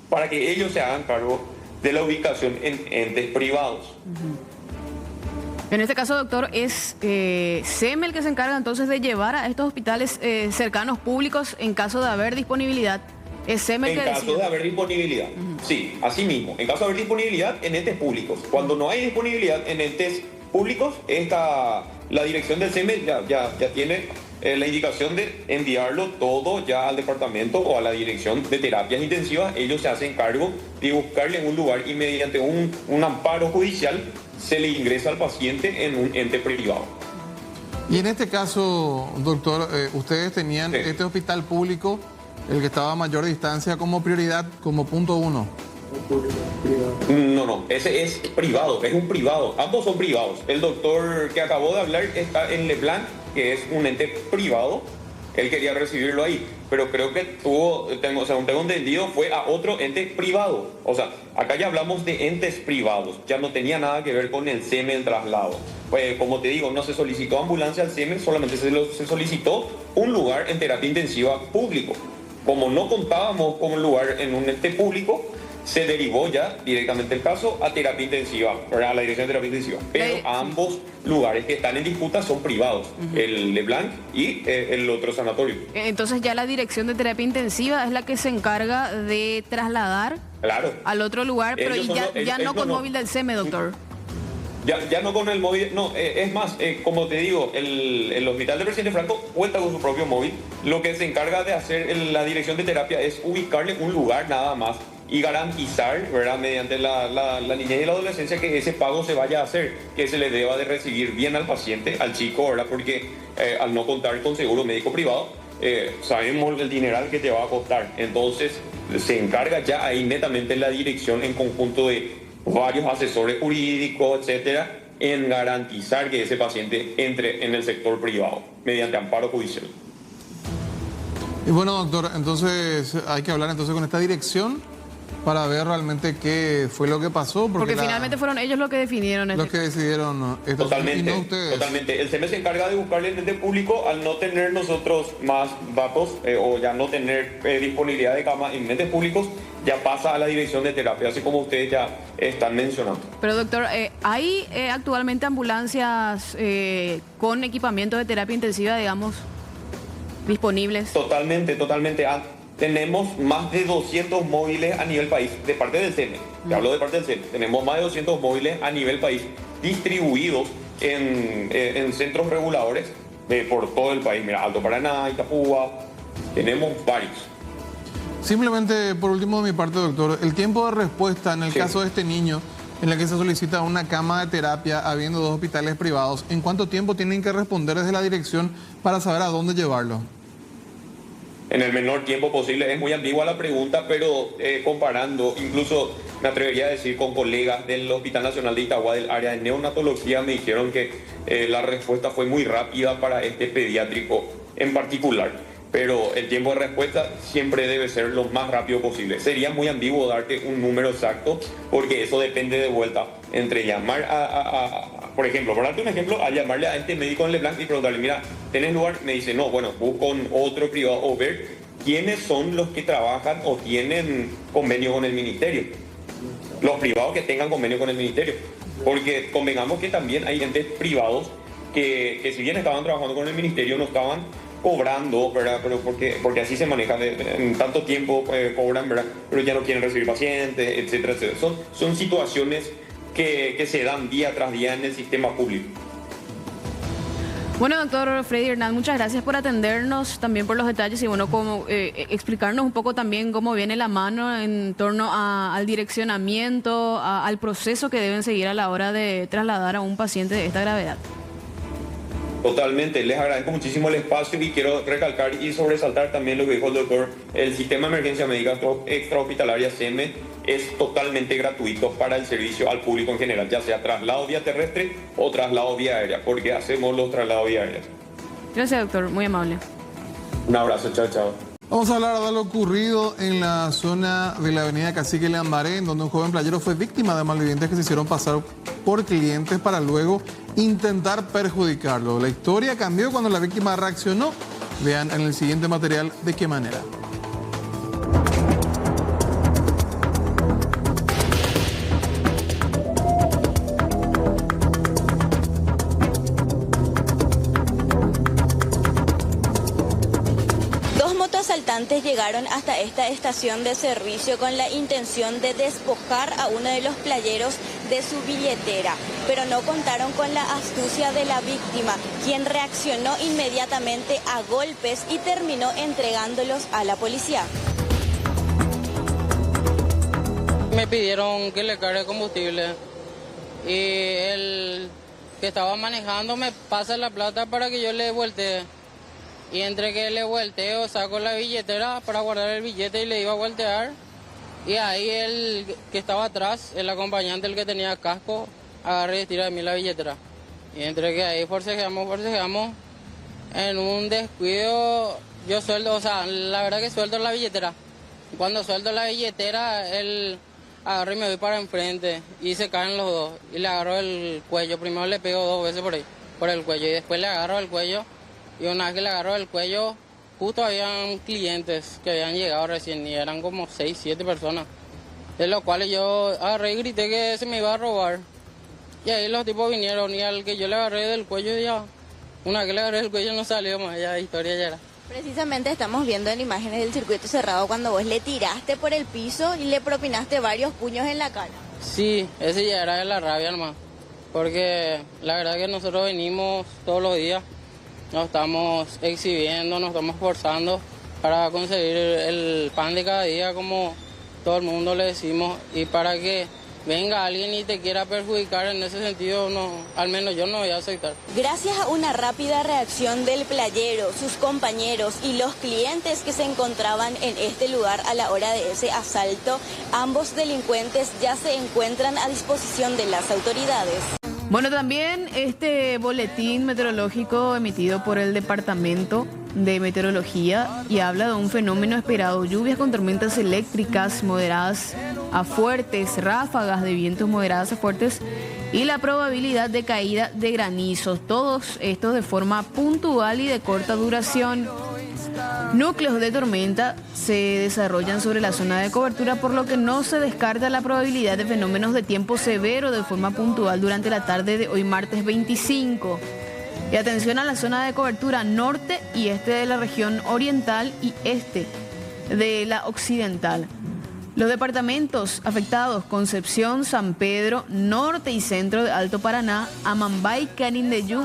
para que ellos se hagan cargo de la ubicación en entes privados. En este caso, doctor, es SEME el que se encarga entonces de llevar a estos hospitales cercanos públicos en caso de haber disponibilidad. Es SEME el que decide. En caso de haber disponibilidad, sí, así mismo. En caso de haber disponibilidad en entes públicos. Cuando no hay disponibilidad en entes públicos, la dirección del SEME ya tiene la indicación de enviarlo todo ya al departamento o a la dirección de terapias intensivas. Ellos se hacen cargo de buscarle un lugar y mediante un amparo judicial se le ingresa al paciente en un ente privado. Y en este caso, doctor, ustedes tenían este hospital público, el que estaba a mayor distancia, como prioridad, como punto 1. No, ese es privado, es un privado, ambos son privados. El doctor que acabó de hablar está en LeBlanc, que es un ente privado. Él quería recibirlo ahí, pero creo que según tengo entendido, fue a otro ente privado. O sea, acá ya hablamos de entes privados, ya no tenía nada que ver con el SEME, el traslado. Pues como te digo, no se solicitó ambulancia al SEME, solamente se solicitó un lugar en terapia intensiva público. Como no contábamos con un lugar en un ente público, se derivó ya directamente el caso a terapia intensiva, a la dirección de terapia intensiva. Pero ambos lugares que están en disputa son privados, el LeBlanc y el otro sanatorio. Entonces ya la dirección de terapia intensiva es la que se encarga de trasladar al otro lugar, pero ya no con móvil del SEME, doctor. Ya no con el móvil, no, es más, como te digo, el hospital de Presidente Franco cuenta con su propio móvil. Lo que se encarga de hacer la dirección de terapia es ubicarle un lugar nada más y garantizar, ¿verdad?, mediante la niñez y la adolescencia, que ese pago se vaya a hacer, que se le deba de recibir bien al paciente, al chico, ¿verdad?, porque al no contar con seguro médico privado, sabemos el dineral que te va a costar. Entonces se encarga ya ahí netamente la dirección en conjunto de varios asesores jurídicos, etcétera, en garantizar que ese paciente entre en el sector privado mediante amparo judicial. Y bueno, doctor, entonces hay que hablar entonces con esta dirección para ver realmente qué fue lo que pasó. Porque finalmente fueron ellos los que definieron los que decidieron esto. Totalmente, y no ustedes. Totalmente. El SEME se encarga de buscarle el ente público al no tener nosotros más datos o ya no tener disponibilidad de cama en entes públicos, ya pasa a la dirección de terapia, así como ustedes ya están mencionando. Pero doctor, ¿hay actualmente ambulancias con equipamiento de terapia intensiva, digamos, disponibles? Totalmente. Tenemos más de 200 móviles a nivel país, de parte del SEME. Te hablo de parte del SEME. Tenemos más de 200 móviles a nivel país, distribuidos en centros reguladores por todo el país. Mira, Alto Paraná, Itapúa, tenemos varios. Simplemente, por último de mi parte, doctor, el tiempo de respuesta en el caso de este niño, en el que se solicita una cama de terapia habiendo 2 hospitales privados, ¿en cuánto tiempo tienen que responder desde la dirección para saber a dónde llevarlo? En el menor tiempo posible. Es muy ambigua la pregunta, pero comparando, incluso me atrevería a decir con colegas del Hospital Nacional de Itagua, del área de neonatología, me dijeron que la respuesta fue muy rápida para este pediátrico en particular. Pero el tiempo de respuesta siempre debe ser lo más rápido posible. Sería muy ambiguo darte un número exacto, porque eso depende de vuelta entre llamar por ejemplo, por darte un ejemplo, a llamarle a este médico en LeBlanc y preguntarle, mira, ¿tenés lugar? Me dice, no, bueno, busco con otro privado, o ver quiénes son los que trabajan o tienen convenio con el ministerio. Los privados que tengan convenio con el ministerio. Porque convengamos que también hay entes privados que si bien estaban trabajando con el ministerio, no estaban cobrando, ¿verdad? Pero porque así se maneja, en tanto tiempo cobran, ¿verdad? Pero ya no quieren recibir pacientes, etcétera, etcétera. Son situaciones que se dan día tras día en el sistema público. Bueno, doctor Freddy Hernán, muchas gracias por atendernos, también por los detalles y bueno, como explicarnos un poco también cómo viene la mano en torno al direccionamiento, al proceso que deben seguir a la hora de trasladar a un paciente de esta gravedad. Totalmente, les agradezco muchísimo el espacio y quiero recalcar y sobresaltar también lo que dijo el doctor. El sistema de emergencia médica extrahospitalaria SEME es totalmente gratuito para el servicio al público en general, ya sea traslado vía terrestre o traslado vía aérea, porque hacemos los traslados vía aérea. Gracias, doctor, muy amable. Un abrazo, chao, chao. Vamos a hablar de lo ocurrido en la zona de la avenida Cacique Lambaré, en donde un joven playero fue víctima de malvivientes que se hicieron pasar por clientes para luego intentar perjudicarlo. La historia cambió cuando la víctima reaccionó. Vean en el siguiente material de qué manera. Asaltantes llegaron hasta esta estación de servicio con la intención de despojar a uno de los playeros de su billetera, pero no contaron con la astucia de la víctima, quien reaccionó inmediatamente a golpes y terminó entregándolos a la policía. Me pidieron que le cargue combustible y el que estaba manejando me pasa la plata para que yo le voltee. Y entre que le volteo, saco la billetera para guardar el billete y le iba a voltear. Y ahí el que estaba atrás, el acompañante, el que tenía casco, agarra y tira de mí la billetera. Y entre que ahí forcejeamos, en un descuido, yo suelto, o sea, la verdad que suelto la billetera. Cuando suelto la billetera, él agarra y me voy para enfrente y se caen los dos. Y le agarro el cuello, primero le pego 2 veces por ahí, por el cuello, y después le agarro el cuello. Y una vez que le agarró el cuello, justo habían clientes que habían llegado recién y eran como 6, 7 personas. De los cuales yo agarré y grité que se me iba a robar. Y ahí los tipos vinieron y al que yo le agarré del cuello ya, una vez que le agarré el cuello no salió más, ya historia ya era. Precisamente estamos viendo en imágenes del circuito cerrado cuando vos le tiraste por el piso y le propinaste varios puños en la cara. Sí, ese ya era de la rabia nomás, porque la verdad que nosotros venimos todos los días. Nos estamos exhibiendo, nos estamos esforzando para conseguir el pan de cada día, como todo el mundo le decimos, y para que venga alguien y te quiera perjudicar en ese sentido, no, al menos yo no voy a aceptar. Gracias a una rápida reacción del playero, sus compañeros y los clientes que se encontraban en este lugar a la hora de ese asalto, ambos delincuentes ya se encuentran a disposición de las autoridades. Bueno, también este boletín meteorológico emitido por el Departamento de Meteorología y habla de un fenómeno esperado, lluvias con tormentas eléctricas moderadas a fuertes, ráfagas de vientos moderadas a fuertes y la probabilidad de caída de granizos, todos estos de forma puntual y de corta duración. Núcleos de tormenta se desarrollan sobre la zona de cobertura, por lo que no se descarta la probabilidad de fenómenos de tiempo severo de forma puntual durante la tarde de hoy martes 25. Y atención a la zona de cobertura norte y este de la región oriental y este de la occidental. Los departamentos afectados: Concepción, San Pedro, norte y centro de Alto Paraná, Amambay, Canindeyú,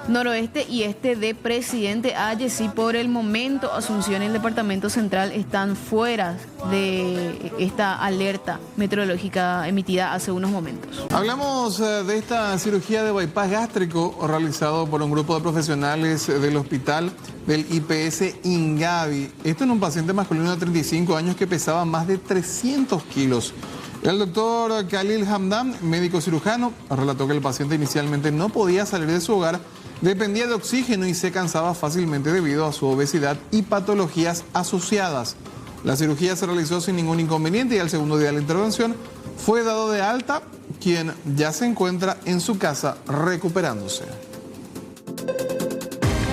noroeste y este de Presidente Hayes, y por el momento Asunción y el departamento central están fuera de esta alerta meteorológica emitida hace unos momentos. Hablamos de esta cirugía de bypass gástrico realizado por un grupo de profesionales del hospital del IPS Ingavi. Esto en un paciente masculino de 35 años que pesaba más de 300 kilos. El doctor Khalil Hamdan, médico cirujano, relató que el paciente inicialmente no podía salir de su hogar, dependía de oxígeno y se cansaba fácilmente debido a su obesidad y patologías asociadas. La cirugía se realizó sin ningún inconveniente y al segundo día de la intervención fue dado de alta, quien ya se encuentra en su casa recuperándose.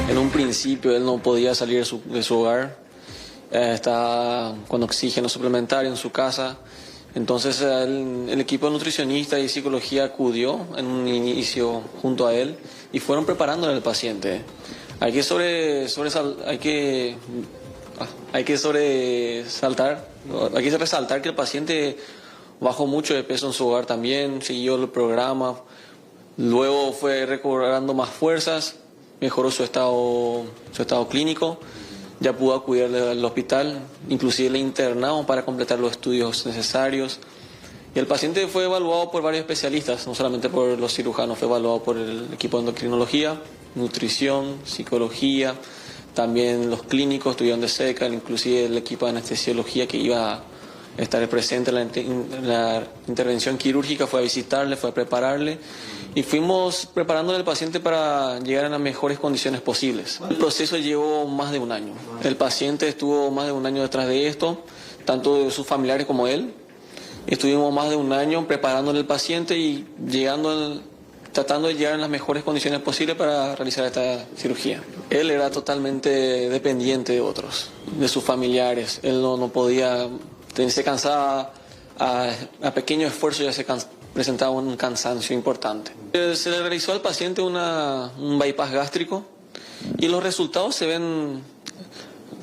En un principio él no podía salir de su hogar, estaba con oxígeno suplementario en su casa. Entonces el equipo de nutricionista y psicología acudió en un inicio junto a él y fueron preparándole al paciente. Hay que resaltar que el paciente bajó mucho de peso en su hogar también, siguió el programa, luego fue recobrando más fuerzas, mejoró su estado clínico, ya pudo acudir al hospital, inclusive le internamos para completar los estudios necesarios. Y el paciente fue evaluado por varios especialistas, no solamente por los cirujanos, fue evaluado por el equipo de endocrinología, nutrición, psicología, también los clínicos estuvieron de cerca, inclusive el equipo de anestesiología que iba a estar presente en la intervención quirúrgica fue a visitarle, fue a prepararle y fuimos preparándole al paciente para llegar a las mejores condiciones posibles. El proceso llevó más de un año. El paciente estuvo más de un año detrás de esto, tanto de sus familiares como él. Estuvimos más de un año preparándole al paciente y tratando de llegar en las mejores condiciones posibles para realizar esta cirugía. Él era totalmente dependiente de otros, de sus familiares. Él no podía, se cansaba, a pequeño esfuerzo ya se presentaba un cansancio importante. Se le realizó al paciente un bypass gástrico y los resultados se ven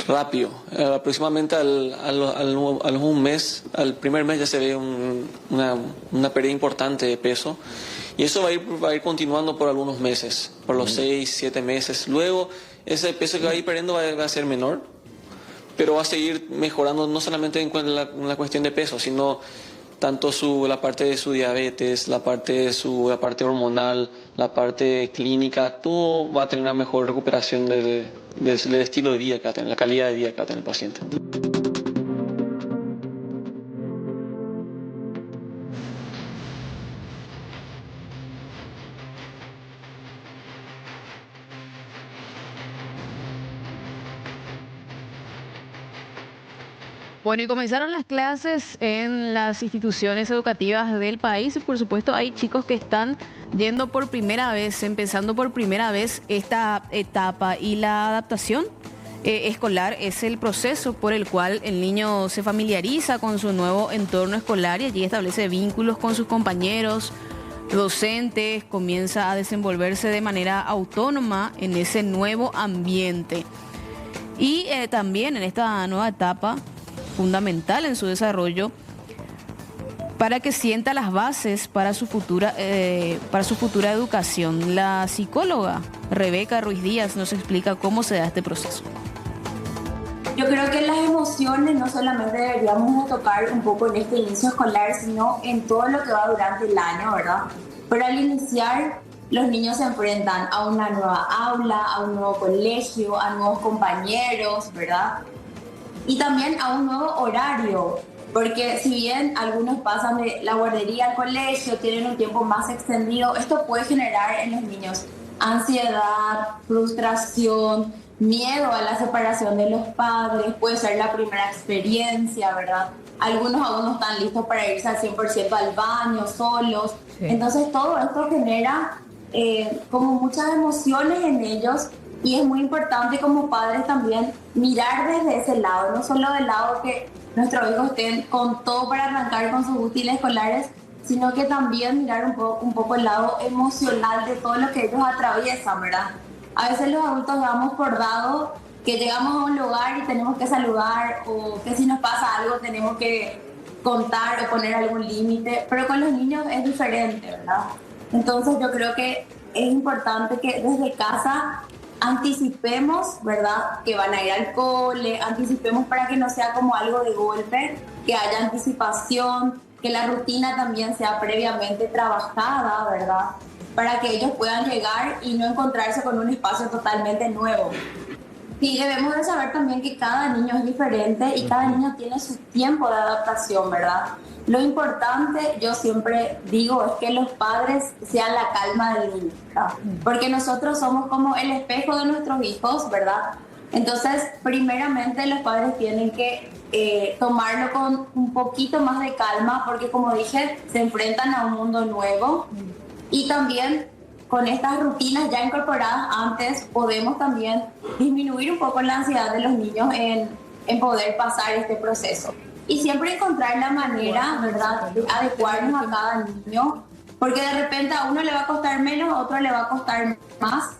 rápido. Aproximadamente al primer mes ya se ve una pérdida importante de peso. Y eso va a ir continuando por algunos meses, por los 6, 7 meses. Luego, ese peso que va a ir perdiendo va a ser menor, pero va a seguir mejorando no solamente en la cuestión de peso, sino tanto la parte de su diabetes, la parte hormonal, la parte clínica, todo va a tener una mejor recuperación del estilo de vida que va a tener, la calidad de vida que va a tener el paciente. Bueno, y comenzaron las clases en las instituciones educativas del país y por supuesto hay chicos que están yendo por primera vez, empezando por primera vez esta etapa y la adaptación escolar es el proceso por el cual el niño se familiariza con su nuevo entorno escolar y allí establece vínculos con sus compañeros, docentes, comienza a desenvolverse de manera autónoma en ese nuevo ambiente. Y también en esta nueva etapa fundamental en su desarrollo para que sienta las bases para su futura educación. La psicóloga Rebeca Ruiz Díaz nos explica cómo se da este proceso. Yo creo que las emociones no solamente deberíamos tocar un poco en este inicio escolar, sino en todo lo que va durante el año, ¿verdad? Pero al iniciar, los niños se enfrentan a una nueva aula, a un nuevo colegio, a nuevos compañeros, ¿verdad? Y también a un nuevo horario, porque si bien algunos pasan de la guardería al colegio, tienen un tiempo más extendido, esto puede generar en los niños ansiedad, frustración, miedo a la separación de los padres, puede ser la primera experiencia, ¿verdad? Algunos aún no están listos para irse al 100% al baño, solos. Sí. Entonces todo esto genera como muchas emociones en ellos. Y es muy importante como padres también mirar desde ese lado, no solo del lado que nuestros hijos estén con todo para arrancar con sus útiles escolares, sino que también mirar un poco el lado emocional de todo lo que ellos atraviesan, ¿verdad? A veces los adultos damos por dado que llegamos a un lugar y tenemos que saludar o que si nos pasa algo tenemos que contar o poner algún límite, pero con los niños es diferente, ¿verdad? Entonces yo creo que es importante que desde casa anticipemos, ¿verdad? Que van a ir al cole, anticipemos para que no sea como algo de golpe, que haya anticipación, que la rutina también sea previamente trabajada, ¿verdad? Para que ellos puedan llegar y no encontrarse con un espacio totalmente nuevo. Y debemos de saber también que cada niño es diferente y cada niño tiene su tiempo de adaptación, ¿verdad? Lo importante, yo siempre digo, es que los padres sean la calma del niño, ¿verdad? Porque nosotros somos como el espejo de nuestros hijos, ¿verdad? Entonces, primeramente los padres tienen que tomarlo con un poquito más de calma, porque como dije, se enfrentan a un mundo nuevo y también con estas rutinas ya incorporadas antes podemos también disminuir un poco la ansiedad de los niños en poder pasar este proceso. Y siempre encontrar la manera, ¿verdad?, de adecuarnos a cada niño, porque de repente a uno le va a costar menos, a otro le va a costar más.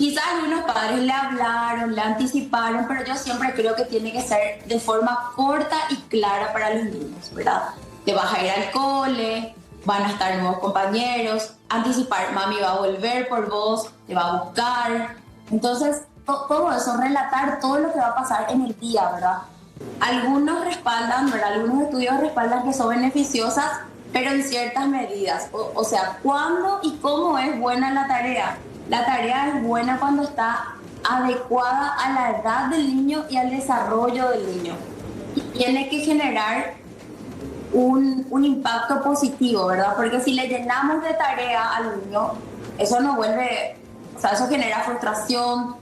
Quizás algunos padres le hablaron, le anticiparon, pero yo siempre creo que tiene que ser de forma corta y clara para los niños, ¿verdad? Te vas a ir al cole, van a estar nuevos compañeros, anticipar, mami va a volver por vos, te va a buscar. Entonces, todo eso, relatar todo lo que va a pasar en el día, ¿verdad? Algunos respaldan, ¿verdad? Algunos estudios respaldan que son beneficiosas, pero en ciertas medidas. O sea, ¿cuándo y cómo es buena la tarea? La tarea es buena cuando está adecuada a la edad del niño y al desarrollo del niño. Y tiene que generar un impacto positivo, ¿verdad? Porque si le llenamos de tarea al niño, eso no vuelve, o sea, eso genera frustración,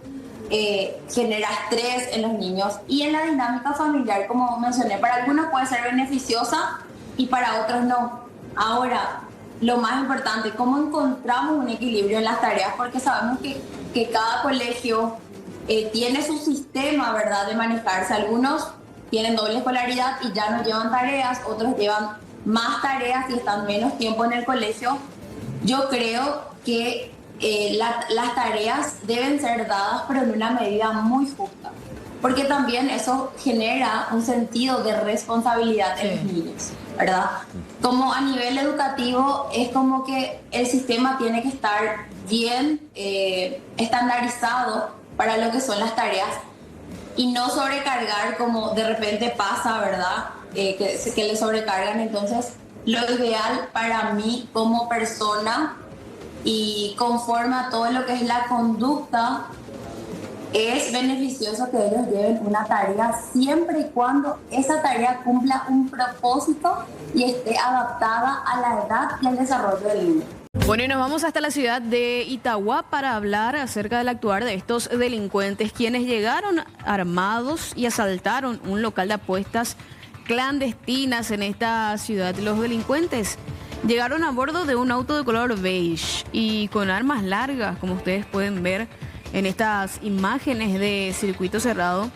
genera estrés en los niños y en la dinámica familiar, como mencioné, para algunos puede ser beneficiosa y para otros no. Ahora, lo más importante, ¿cómo encontramos un equilibrio en las tareas? Porque sabemos que cada colegio tiene su sistema, ¿verdad?, de manejarse. Algunos tienen doble escolaridad y ya no llevan tareas, otros llevan más tareas y están menos tiempo en el colegio. Yo creo que las tareas deben ser dadas, pero en una medida muy justa, porque también eso genera un sentido de responsabilidad en los niños, ¿verdad? Como a nivel educativo es como que el sistema tiene que estar bien estandarizado para lo que son las tareas y no sobrecargar como de repente pasa, ¿verdad? Que le sobrecargan. Entonces, lo ideal para mí como persona y conforme a todo lo que es la conducta, es beneficioso que ellos lleven una tarea siempre y cuando esa tarea cumpla un propósito y esté adaptada a la edad y al desarrollo del niño. Bueno, y nos vamos hasta la ciudad de Itagua para hablar acerca del actuar de estos delincuentes, quienes llegaron armados y asaltaron un local de apuestas clandestinas en esta ciudad. Los delincuentes llegaron a bordo de un auto de color beige y con armas largas, como ustedes pueden ver en estas imágenes de circuito cerrado,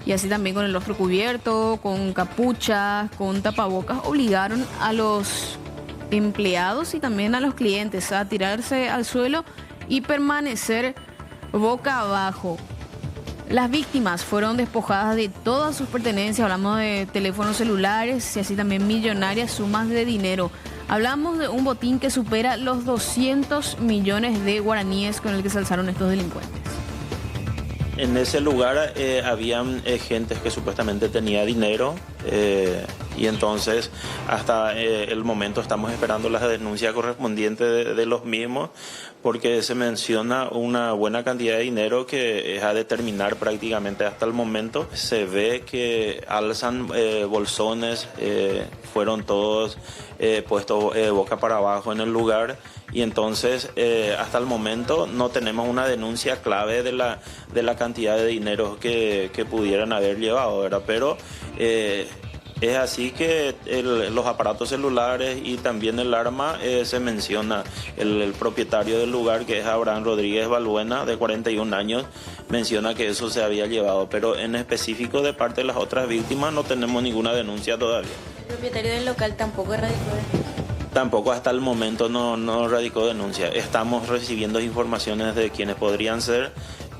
y así también con el rostro cubierto, con capuchas, con tapabocas. Obligaron a los empleados y también a los clientes a tirarse al suelo y permanecer boca abajo. Las víctimas fueron despojadas de todas sus pertenencias, hablamos de teléfonos celulares y así también millonarias sumas de dinero. Hablamos de un botín que supera los 200 millones de guaraníes con el que se alzaron estos delincuentes. En ese lugar habían gentes que supuestamente tenía dinero y entonces hasta el momento estamos esperando la denuncia correspondiente de los mismos, porque se menciona una buena cantidad de dinero que es a determinar prácticamente hasta el momento. Se ve que alzan bolsones, fueron todos puestos boca para abajo en el lugar. Y entonces hasta el momento no tenemos una denuncia clave de la cantidad de dinero que pudieran haber llevado, ¿verdad? Pero es así que los aparatos celulares y también el arma se menciona. El propietario del lugar, que es Abraham Rodríguez Balbuena, de 41 años, menciona que eso se había llevado, pero en específico de parte de las otras víctimas no tenemos ninguna denuncia todavía. ¿El propietario del local tampoco radicó denuncia? Tampoco hasta el momento no radicó denuncia. Estamos recibiendo informaciones de quienes podrían ser,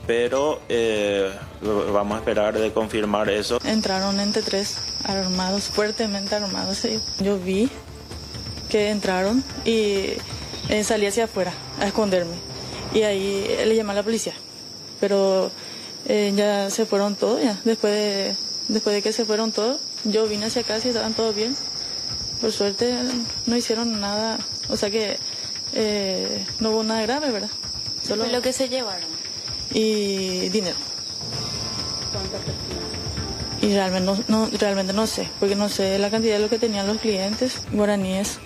pero vamos a esperar de confirmar eso. Entraron entre tres, armados, fuertemente armados. Sí. Yo vi que entraron y salí hacia afuera a esconderme. Y ahí le llamé a la policía. Pero ya se fueron todos, ya. Después de que se fueron todos, yo vine hacia acá y estaban todos bien. Por suerte no hicieron nada, o sea que no hubo nada grave, ¿verdad? Solo lo que se llevaron. Y dinero. ¿Cuántas personas? Y realmente no sé, porque no sé la cantidad de lo que tenían los clientes, guaraníes,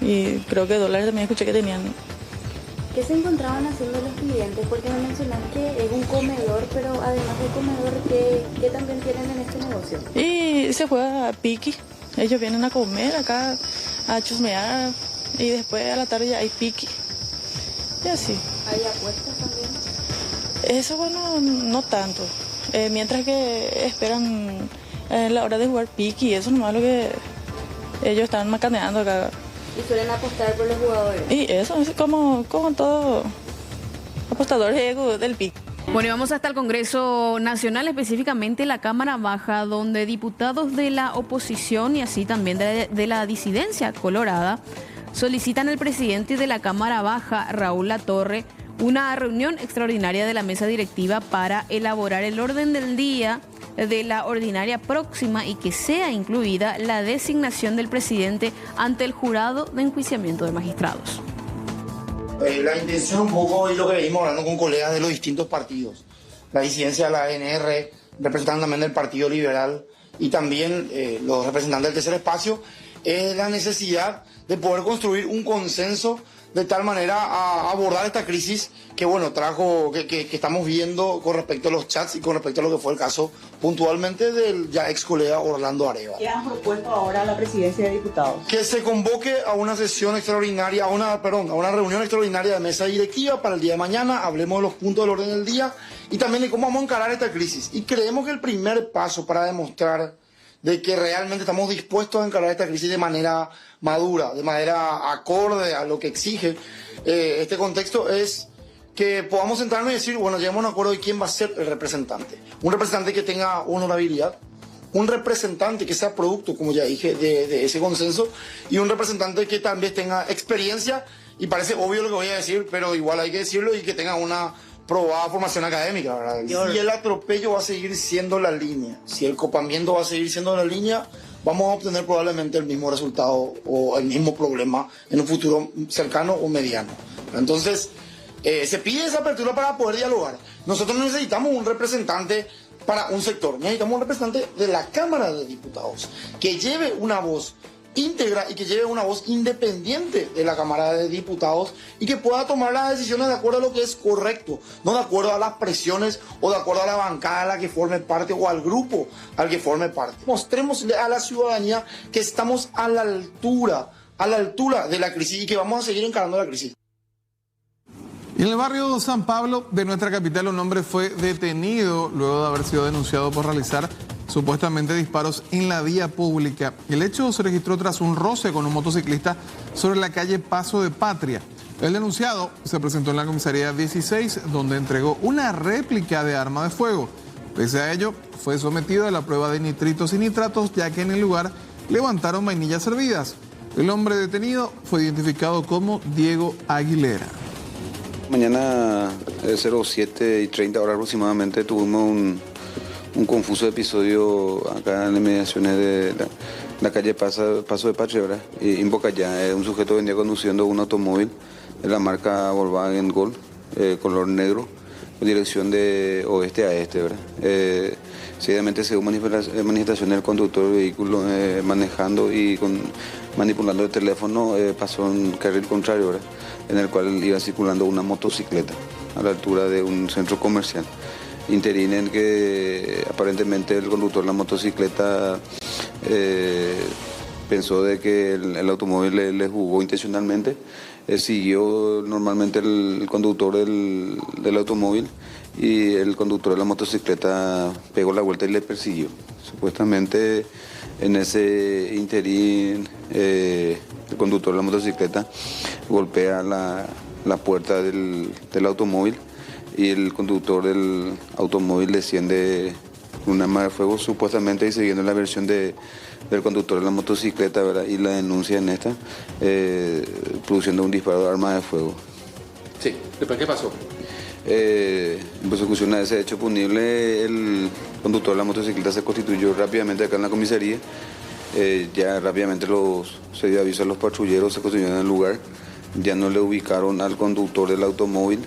y creo que dólares también escuché que tenían. ¿Qué se encontraban haciendo los clientes? Porque me mencionan que es un comedor, pero además del comedor, ¿qué también tienen en este negocio? Y se fue a piqui. Ellos vienen a comer acá, a chusmear, y después a la tarde ya hay piqui. Y así. ¿Hay apuestas también? Eso, bueno, no tanto. Mientras que esperan la hora de jugar piqui, eso nomás lo que ellos están macaneando acá. ¿Y suelen apostar por los jugadores? Y eso es como todo apostadores del PIC. Bueno, y vamos hasta el Congreso Nacional, específicamente la Cámara Baja, donde diputados de la oposición y así también de la disidencia colorada solicitan al presidente de la Cámara Baja, Raúl Latorre, una reunión extraordinaria de la mesa directiva para elaborar el orden del día de la ordinaria próxima y que sea incluida la designación del presidente ante el jurado de enjuiciamiento de magistrados. La intención un poco, y lo que venimos hablando con colegas de los distintos partidos, la disidencia de la ANR, representantes también del Partido Liberal y también los representantes del Tercer Espacio, es la necesidad de poder construir un consenso de tal manera a abordar esta crisis que bueno trajo, que estamos viendo con respecto a los chats y con respecto a lo que fue el caso puntualmente del ya ex colega Orlando Areva. ¿Qué han propuesto ahora a la presidencia de diputados? Que se convoque a una sesión extraordinaria, a una reunión extraordinaria de mesa directiva para el día de mañana, hablemos de los puntos del orden del día y también de cómo vamos a encarar esta crisis. Y creemos que el primer paso para demostrar de que realmente estamos dispuestos a encarar esta crisis de manera madura, de manera acorde a lo que exige este contexto, es que podamos sentarnos y decir, bueno, llegamos a un acuerdo de quién va a ser el representante. Un representante que tenga honorabilidad, un representante que sea producto, como ya dije, de ese consenso, y un representante que también tenga experiencia, y parece obvio lo que voy a decir, pero igual hay que decirlo, y que tenga una probada formación académica, ¿verdad? Si el atropello va a seguir siendo la línea, si el copamiento va a seguir siendo la línea, vamos a obtener probablemente el mismo resultado o el mismo problema en un futuro cercano o mediano. Entonces, se pide esa apertura para poder dialogar. Nosotros necesitamos un representante para un sector, necesitamos un representante de la Cámara de Diputados que lleve una voz íntegra y que lleve una voz independiente de la Cámara de Diputados y que pueda tomar las decisiones de acuerdo a lo que es correcto, no de acuerdo a las presiones o de acuerdo a la bancada a la que forme parte o al grupo al que forme parte. Mostrémosle a la ciudadanía que estamos a la altura de la crisis y que vamos a seguir encarando la crisis. Y en el barrio San Pablo de nuestra capital, un hombre fue detenido luego de haber sido denunciado por realizar supuestamente disparos en la vía pública. El hecho se registró tras un roce con un motociclista sobre la calle Paso de Patria. El denunciado se presentó en la comisaría 16, donde entregó una réplica de arma de fuego. Pese a ello, fue sometido a la prueba de nitritos y nitratos, ya que en el lugar levantaron vainillas servidas. El hombre detenido fue identificado como Diego Aguilera. Mañana 07:30 horas aproximadamente tuvimos un confuso episodio acá en las inmediaciones de la calle Paso de Patria, ¿verdad? En Bocayá. Un sujeto venía conduciendo un automóvil de la marca Volkswagen Gol, color negro, en dirección de oeste a este, ¿verdad? Seguidamente se dio manifestación del conductor del vehículo manejando y manipulando el teléfono, pasó en carril contrario, ¿verdad? En el cual iba circulando una motocicleta a la altura de un centro comercial. Interín en que aparentemente el conductor de la motocicleta pensó de que el automóvil le jugó intencionalmente, siguió normalmente el conductor del automóvil y el conductor de la motocicleta pegó la vuelta y le persiguió. Supuestamente en ese interín el conductor de la motocicleta golpea la puerta del automóvil y el conductor del automóvil desciende un arma de fuego, supuestamente, y siguiendo la versión del conductor de la motocicleta, ¿verdad? Y la denuncia en esta, produciendo un disparo de arma de fuego. Sí, ¿después qué pasó? En persecución a ese hecho punible, el conductor de la motocicleta se constituyó rápidamente acá en la comisaría. Ya rápidamente se dio aviso a los patrulleros, se constituyeron en el lugar. Ya no le ubicaron al conductor del automóvil,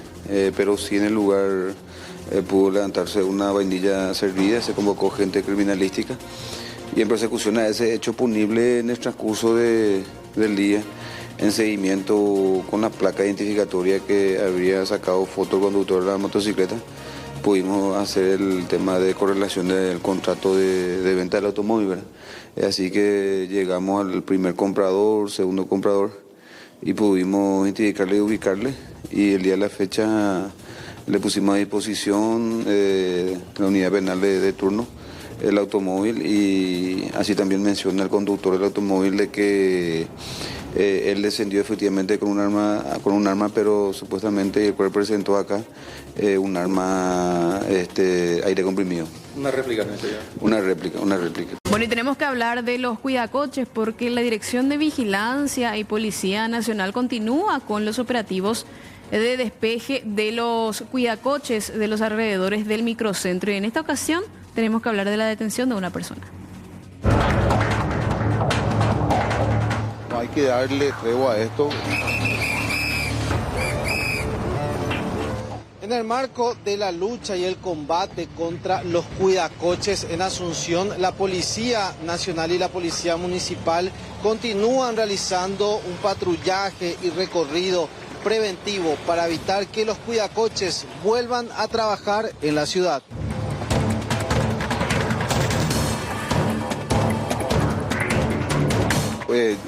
pero sí en el lugar pudo levantarse una vainilla servida, se convocó gente criminalística y en persecución a ese hecho punible en el transcurso del día, en seguimiento con la placa identificatoria que habría sacado foto el conductor de la motocicleta, pudimos hacer el tema de correlación del contrato de venta del automóvil, ¿verdad? Así que llegamos al primer comprador, segundo comprador, y pudimos identificarle y ubicarle, y el día de la fecha le pusimos a disposición la unidad penal de turno el automóvil, y así también menciona el conductor del automóvil de que Él descendió efectivamente con un arma, pero supuestamente el cuerpo presentó acá un arma aire comprimido. Una réplica, ¿no? Una réplica. Bueno, y tenemos que hablar de los cuidacoches porque la Dirección de Vigilancia y Policía Nacional continúa con los operativos de despeje de los cuidacoches de los alrededores del microcentro. Y en esta ocasión tenemos que hablar de la detención de una persona. No hay que darle tregua a esto. En el marco de la lucha y el combate contra los cuidacoches en Asunción, la Policía Nacional y la Policía Municipal continúan realizando un patrullaje y recorrido preventivo para evitar que los cuidacoches vuelvan a trabajar en la ciudad.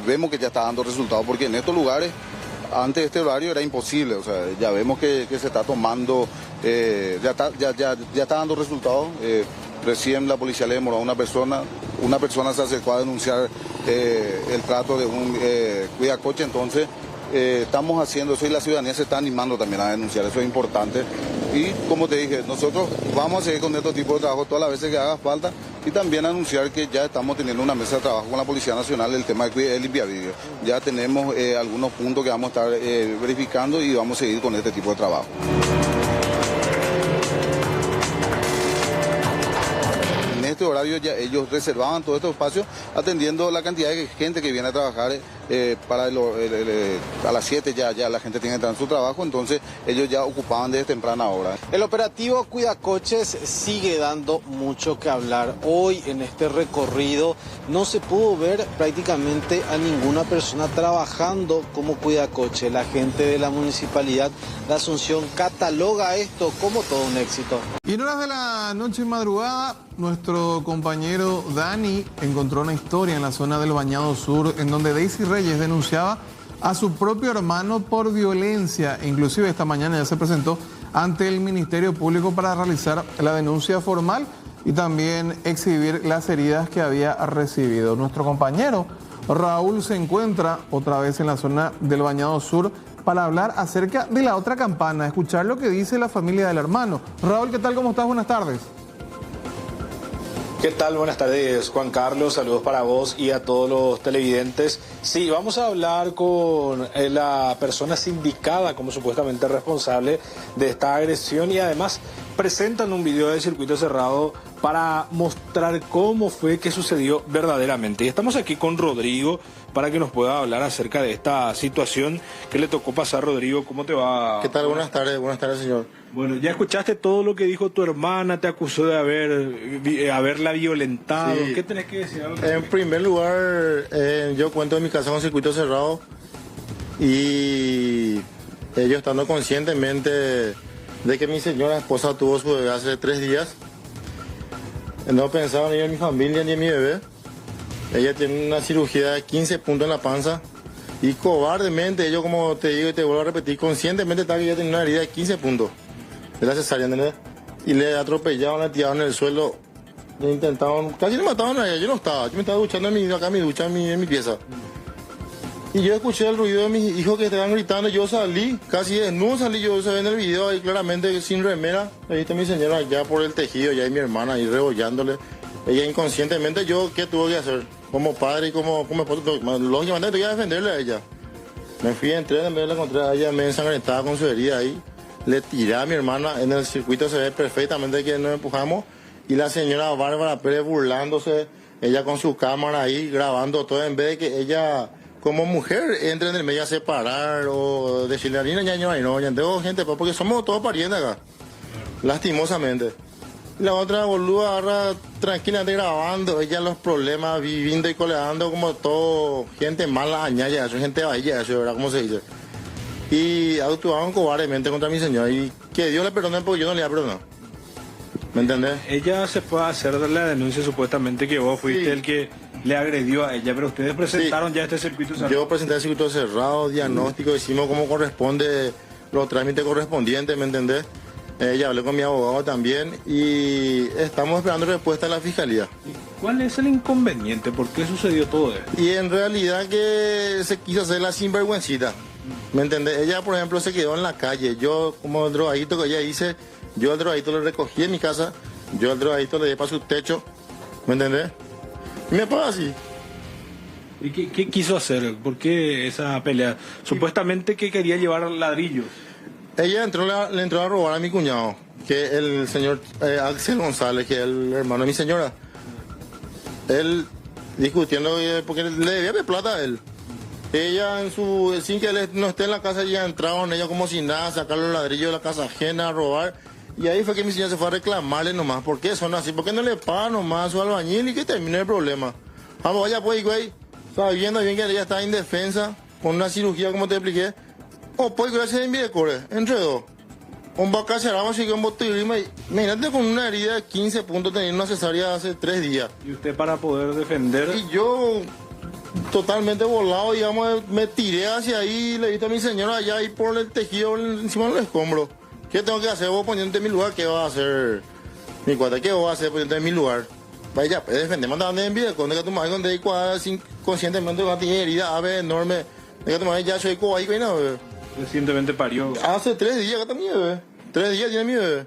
Vemos que ya está dando resultados porque en estos lugares antes de este horario era imposible, o sea, ya vemos que se está tomando, ya está dando resultados. Recién la policía le demoró a una persona se acercó a denunciar el trato de un cuidacoche, entonces estamos haciendo eso y la ciudadanía se está animando también a denunciar, eso es importante. Y como te dije, nosotros vamos a seguir con estos tipos de trabajo todas las veces que haga falta y también anunciar que ya estamos teniendo una mesa de trabajo con la Policía Nacional el tema de limpiavidrio. Ya tenemos algunos puntos que vamos a estar verificando y vamos a seguir con este tipo de trabajo. En este horario ya ellos reservaban todo este espacio atendiendo la cantidad de gente que viene a trabajar. A las 7 ya la gente tiene que entrar en su trabajo, entonces ellos ya ocupaban desde temprana hora. El operativo Cuidacoches sigue dando mucho que hablar. Hoy en este recorrido no se pudo ver prácticamente a ninguna persona trabajando como cuidacoche. La gente de la Municipalidad de Asunción cataloga esto como todo un éxito. Y en horas de la noche y madrugada, nuestro compañero Dani encontró una historia en la zona del Bañado Sur en donde Daisy Reyes denunciaba a su propio hermano por violencia. Inclusive esta mañana ya se presentó ante el Ministerio Público para realizar la denuncia formal y también exhibir las heridas que había recibido. Nuestro compañero Raúl se encuentra otra vez en la zona del Bañado Sur para hablar acerca de la otra campana, escuchar lo que dice la familia del hermano. Raúl, ¿qué tal? ¿Cómo estás? Buenas tardes. ¿Qué tal? Buenas tardes, Juan Carlos. Saludos para vos y a todos los televidentes. Sí, vamos a hablar con la persona sindicada como supuestamente responsable de esta agresión y además presentan un video de circuito cerrado para mostrar cómo fue que sucedió verdaderamente. Y estamos aquí con Rodrigo para que nos pueda hablar acerca de esta situación que le tocó pasar. Rodrigo, ¿cómo te va? ¿Qué tal? Buenas tardes, señor. Bueno, ya escuchaste todo lo que dijo tu hermana, te acusó de haberla violentado. Sí. ¿Qué tenés que decir? En primer lugar, yo cuento en mi casa con circuito cerrado y ellos estando conscientemente de que mi señora esposa tuvo su bebé hace 3 días, no pensaban ni en mi familia ni en mi bebé. Ella tiene una cirugía de 15 puntos en la panza y cobardemente, ellos, como te digo y te vuelvo a repetir, conscientemente estaba que ella tenía una herida de 15 puntos de la cesárea, ¿entendés? Y le atropellaron, le tiraron en el suelo, le intentaron, casi le mataron a ella. Yo no estaba, yo me estaba duchando acá en mi ducha, en mi pieza. Y yo escuché el ruido de mis hijos que estaban gritando, yo salí, casi desnudo salí, yo se ve en el video ahí claramente sin remera. Ahí está mi señora allá por el tejido, ya hay mi hermana ahí rebollándole. Ella inconscientemente, yo, ¿qué tuve que hacer? Como padre y como esposo, lógicamente tenía que defenderle a ella. Me fui, entré, en vez de la encontré a ella, me ensangrentaba con su herida ahí. Le tiré a mi hermana, en el circuito se ve perfectamente que nos empujamos. Y la señora Bárbara Pérez burlándose, ella con su cámara ahí grabando todo, en vez de que ella como mujer entre en el medio a separar o decirle a Nina, ya tengo gente, porque somos todos parientes acá, lastimosamente. La otra boluda agarra tranquilamente grabando, ella los problemas, viviendo y coleando como todo, gente mala, añaya, gente vaya, eso, ¿verdad? ¿Cómo se dice? Y actuaban cobardemente contra mi señora y que Dios le perdone porque yo no le voy a perdonar. ¿Me entendés? Ella se puede hacer la denuncia supuestamente que vos fuiste el que le agredió a ella, pero ustedes presentaron ya este circuito cerrado. Yo presenté el circuito cerrado, diagnóstico, hicimos como corresponde los trámites correspondientes, ¿me entendés? Ya hablé con mi abogado también y estamos esperando respuesta de la fiscalía. ¿Cuál es el inconveniente? ¿Por qué sucedió todo esto? Y en realidad que se quiso hacer la sinvergüencita. ¿Me entendés? Ella, por ejemplo, se quedó en la calle. Yo, como el drogadito que ella hice, yo al drogadito le recogí en mi casa, yo al drogadito le di para su techo. ¿Me entendés? Y me pasa así. ¿Y qué quiso hacer? ¿Por qué esa pelea? Supuestamente que quería llevar ladrillos. Ella le entró a robar a mi cuñado, que es el señor Axel González, que es el hermano de mi señora. Él discutiendo porque le debía de plata a él. Ella sin que él no esté en la casa, ya entraron ellos como si nada, sacar los ladrillos de la casa ajena, a robar. Y ahí fue que mi señora se fue a reclamarle nomás. ¿Por qué son así? ¿Por qué no le pagan nomás a su albañil y que termine el problema? Vamos, vaya pues, güey, sabiendo bien que ella está indefensa, con una cirugía como te expliqué. O pues gracias a mi core, entre dos. Un vaca cerramos y un botillo. Imagínate con una herida de 15 puntos, tener una cesárea hace 3 días. ¿Y usted para poder defender? Y yo, totalmente volado, digamos, me tiré hacia ahí y le dije a mi señora allá ahí por el tejido encima del escombro. ¿Qué tengo que hacer? Vos poniéndote en mi lugar, ¿qué va a hacer? Mi cuata, ¿qué voy a hacer poniéndote en mi lugar? Vaya, defendemos andando en vida, cuando tu madre donde hay cuadra conscientemente una tiene herida ave enorme, de que tu madre ya soy ahí que no, bebé. Recientemente parió. Hace 3 días que está mi bebé. 3 días tiene mi bebé.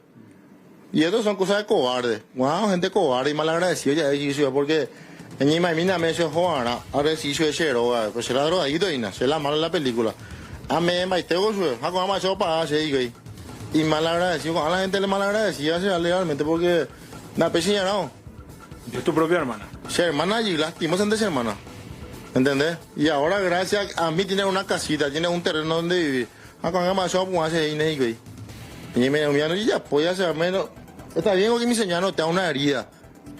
Y esto son cosas de cobarde. Wow, gente cobarde y malagradecida ya de porque en mi mamá me dice Juana, ahora sí soy chero, pues será drogadito y se la mala la película. A mí me maite con su, a con macho para hacer y malagradecido, a la gente le malagradecida legalmente porque la pequeña no. ¿Es tu propia hermana? Sí, hermana y lastimosamente su hermana. ¿Entendés? Y ahora gracias a mí tiene una casita, tiene un terreno donde vivir. A con macho para hacer y me ya puede hacer menos. Está bien que mi señora no tenga una herida,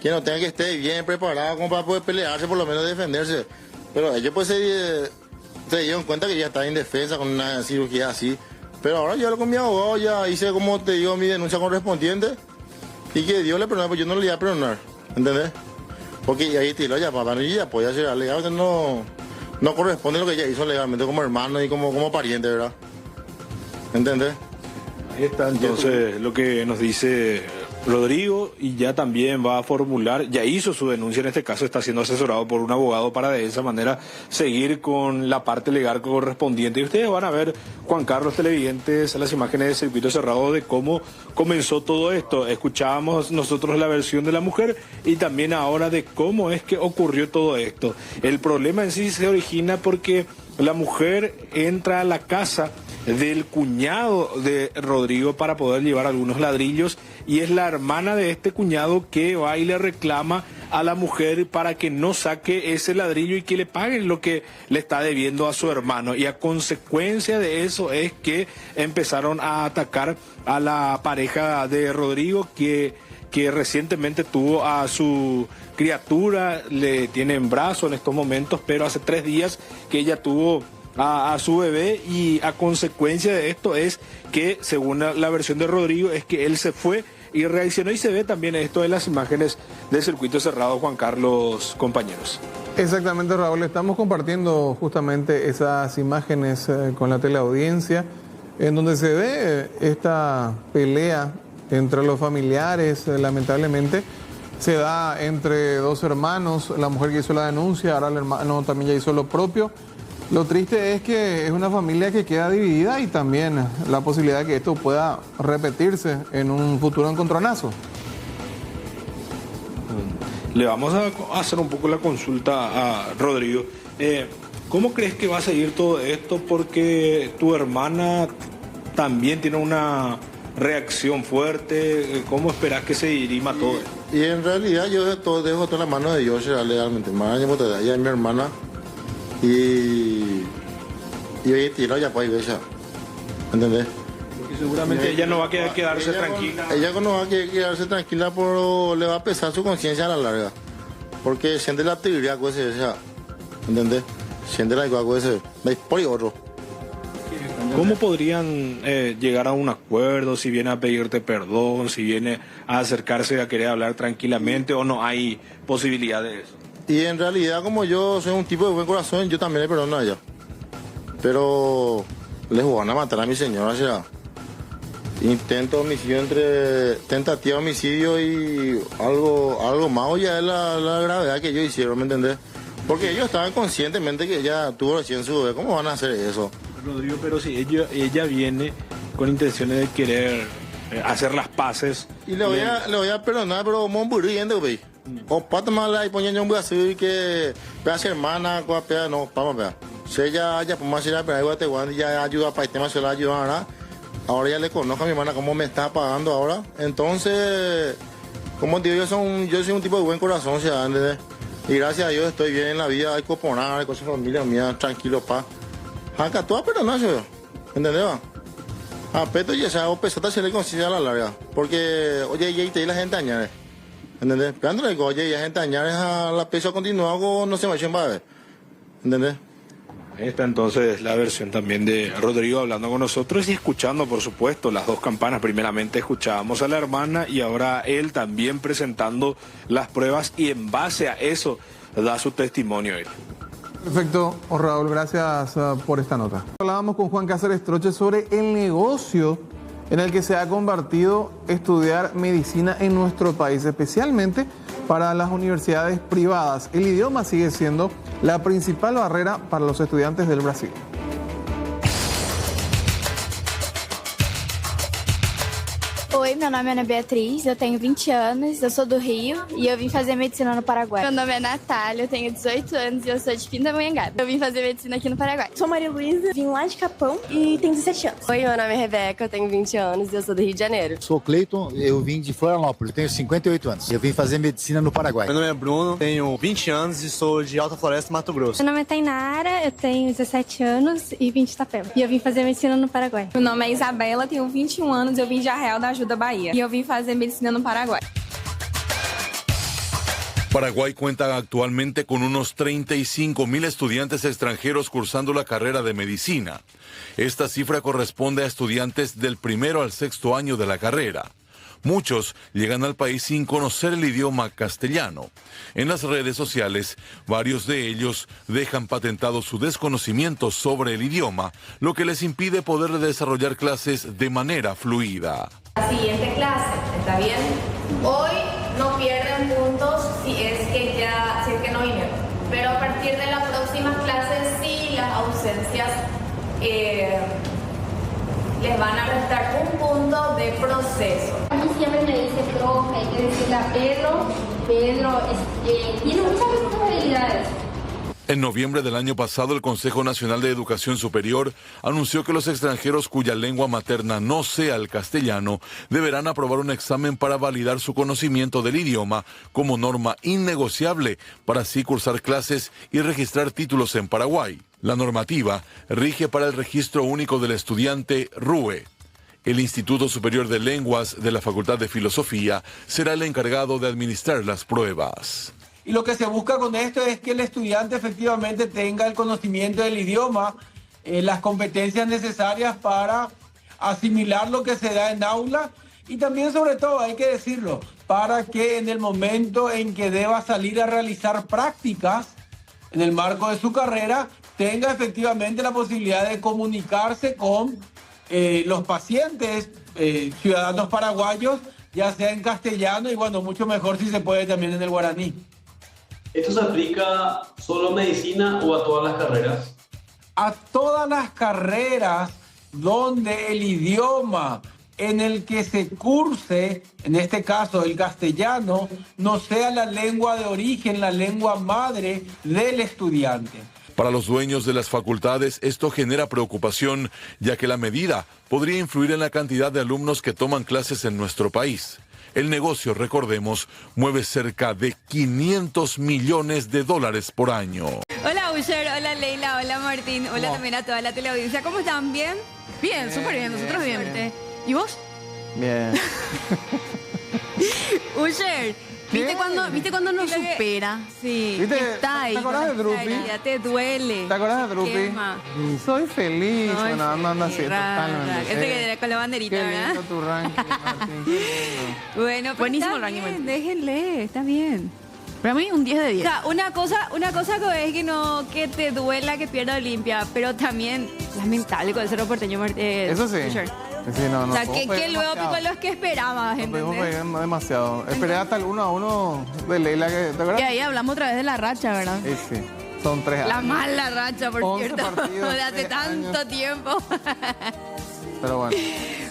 que no tenga que esté bien preparada como para poder pelearse, por lo menos defenderse. Pero ellos pues se dieron cuenta que ya está indefensa con una cirugía así. Pero ahora yo con mi abogado ya hice, como te digo, mi denuncia correspondiente y que Dios le perdone, pues yo no le iba a perdonar, ¿entendés? Porque ahí tiró ya papá y ya podía ser legalmente, no corresponde lo que ella hizo legalmente como hermano y como pariente, ¿verdad? ¿Entendés? Ahí está entonces lo que nos dice Rodrigo, y ya también va a formular, ya hizo su denuncia en este caso, está siendo asesorado por un abogado para de esa manera seguir con la parte legal correspondiente. Y ustedes van a ver, Juan Carlos, televidentes, las imágenes de circuito cerrado de cómo comenzó todo esto. Escuchábamos nosotros la versión de la mujer y también ahora de cómo es que ocurrió todo esto. El problema en sí se origina porque la mujer entra a la casa del cuñado de Rodrigo para poder llevar algunos ladrillos y es la hermana de este cuñado que va y le reclama a la mujer para que no saque ese ladrillo y que le paguen lo que le está debiendo a su hermano, y a consecuencia de eso es que empezaron a atacar a la pareja de Rodrigo que recientemente tuvo a su criatura, le tiene en brazo en estos momentos, pero hace 3 días que ella tuvo a su bebé, y a consecuencia de esto es que, según la versión de Rodrigo, es que él se fue y reaccionó, y se ve también esto en las imágenes del circuito cerrado, Juan Carlos, compañeros. Exactamente, Raúl, estamos compartiendo justamente esas imágenes con la teleaudiencia, en donde se ve esta pelea entre los familiares, lamentablemente. Se da entre 2 hermanos, la mujer que hizo la denuncia, ahora el hermano también ya hizo lo propio. Lo triste es que es una familia que queda dividida y también la posibilidad de que esto pueda repetirse en un futuro encontronazo. Le vamos a hacer un poco la consulta a Rodrigo. ¿Cómo crees que va a seguir todo esto? Porque tu hermana también tiene una reacción fuerte. ¿Cómo esperas que se dirima todo esto? Y en realidad yo dejo todo en la mano de Dios, legalmente. Ella es mi hermana. Y ahí tiró ya pues ella, ¿entendés? Porque seguramente ella no va a quedarse tranquila. Ella no va a quedarse tranquila, pero le va a pesar su conciencia a la larga. Porque siente la teoría con ese, ¿entendés? Siente la con ese, por otro. ¿Cómo podrían llegar a un acuerdo, si viene a pedirte perdón, si viene a acercarse a querer hablar tranquilamente, o no hay posibilidad de eso? Y en realidad, como yo soy un tipo de buen corazón, yo también le perdono a ella. Pero les van a matar a mi señora, ¿sí? intento de homicidio entre tentativa de homicidio y algo más, ya es la gravedad que ellos hicieron, ¿me entendés? Porque ellos estaban conscientemente que ella tuvo recién su bebé. ¿Cómo van a hacer eso? Rodrigo, pero si ella viene con intenciones de querer hacer las paces. Y le voy a perdonar, pero muy burriendo, güey. O para tomarla y poner un brazo que para ser hermana, no, vamos a ver. Si ella ya por más ir a ver ya ayuda para el tema, se la ayudará. Ahora ya le conozco a mi hermana cómo me está pagando ahora. Entonces, como digo, yo soy un tipo de buen corazón, ¿entendés? Y gracias a Dios estoy bien en la vida, hay coponar, hay cosas familia mía, tranquilo, pa. Acá tú perdonar, ¿entendés? A Peto ya se hago pesota se le considera a la larga. Porque, oye, y te la gente añade. ¿Entendés? Pero digo, oye, y la gente añade a la peso continuado, no se me echen para ver. ¿Entendés? Esta entonces la versión también de Rodrigo hablando con nosotros y escuchando, por supuesto, las dos campanas. Primeramente escuchábamos a la hermana y ahora él también presentando las pruebas y en base a eso da su testimonio él. Perfecto, Raúl, gracias por esta nota. Hablábamos con Juan Cáceres Troche sobre el negocio en el que se ha convertido estudiar medicina en nuestro país, especialmente para las universidades privadas. El idioma sigue siendo la principal barrera para los estudiantes del Brasil. Oi, meu nome é Ana Beatriz, eu tenho 20 anos, eu sou do Rio e eu vim fazer medicina no Paraguai. Meu nome é Natália, eu tenho 18 anos e eu sou de Pindamonhangaba. Eu vim fazer medicina aqui no Paraguai. Sou Maria Luísa, vim lá de Capão e tenho 17 anos. Oi, meu nome é Rebeca, eu tenho 20 anos e eu sou do Rio de Janeiro. Sou Cleiton, eu vim de Florianópolis, tenho 58 anos. Eu vim fazer medicina no Paraguai. Meu nome é Bruno, tenho 20 anos e sou de Alta Floresta, Mato Grosso. Meu nome é Tainara, eu tenho 17 anos e vim de Itapema. E eu vim fazer medicina no Paraguai. Meu nome é Isabela, tenho 21 anos, eu vim de Arraial da Ajuda, Bahia. E eu vim fazer medicina no Paraguay. Paraguay cuenta actualmente con unos 35.000 estudiantes extranjeros cursando la carrera de medicina. Esta cifra corresponde a estudiantes del primero al sexto año de la carrera. Muchos llegan al país sin conocer el idioma castellano. En las redes sociales, varios de ellos dejan patentado su desconocimiento sobre el idioma, lo que les impide poder desarrollar clases de manera fluida. La siguiente clase, ¿está bien? Hoy no pierden puntos si es que no vinieron, pero a partir de las próximas clases sí las ausencias les van a restar un punto de proceso. A mí siempre me dice, profe, hay que decirle a Pedro tiene muchas responsabilidades. En noviembre del año pasado, el Consejo Nacional de Educación Superior anunció que los extranjeros cuya lengua materna no sea el castellano deberán aprobar un examen para validar su conocimiento del idioma como norma innegociable para así cursar clases y registrar títulos en Paraguay. La normativa rige para el Registro Único del Estudiante RUE. El Instituto Superior de Lenguas de la Facultad de Filosofía será el encargado de administrar las pruebas. Y lo que se busca con esto es que el estudiante efectivamente tenga el conocimiento del idioma, las competencias necesarias para asimilar lo que se da en aula y también, sobre todo, hay que decirlo, para que en el momento en que deba salir a realizar prácticas en el marco de su carrera, tenga efectivamente la posibilidad de comunicarse con los pacientes, ciudadanos paraguayos, ya sea en castellano y bueno, mucho mejor si se puede también en el guaraní. ¿Esto se aplica solo a medicina o a todas las carreras? A todas las carreras donde el idioma en el que se curse, en este caso el castellano, no sea la lengua de origen, la lengua madre del estudiante. Para los dueños de las facultades, esto genera preocupación, ya que la medida podría influir en la cantidad de alumnos que toman clases en nuestro país. El negocio, recordemos, mueve cerca de $500 millones por año. Hola Usher, hola Leila, hola Martín, hola también a toda la teleaudiencia. ¿Cómo están? ¿Bien? Bien, súper bien, nosotros bien. Suerte. ¿Y vos? Bien. Usher, ¿viste cuando nos supera? Sí. ¿Viste? Está ahí. ¿Te acuerdas de Drupi? Ya te duele. ¿Te acuerdas de Drupi? Soy feliz. Ay, bueno, ando así, totalmente. Este que era con la banderita, ¿verdad? Qué lindo tu ranking, Martín. Qué lindo. Bueno, pero Buenísimo está el ranking, bien, Martín. déjenle, está bien. Para mí un 10 de 10. O sea, una cosa que es que no que te duela que pierda Olimpia, pero también lamentable con el Cerro Porteño. Eso sí. Usher. Sí, no, o sea, podemos que pedir luego demasiado. con los que esperabas, No podemos ¿entendés? pedir demasiado. Esperé hasta el 1-1 de Leila, ¿te acuerdas? Y ahí hablamos otra vez de la racha, ¿verdad? Sí. Son 3 años. La mala racha, por 11 cierto, partidos, de hace 3 tanto años. tiempo. Pero bueno.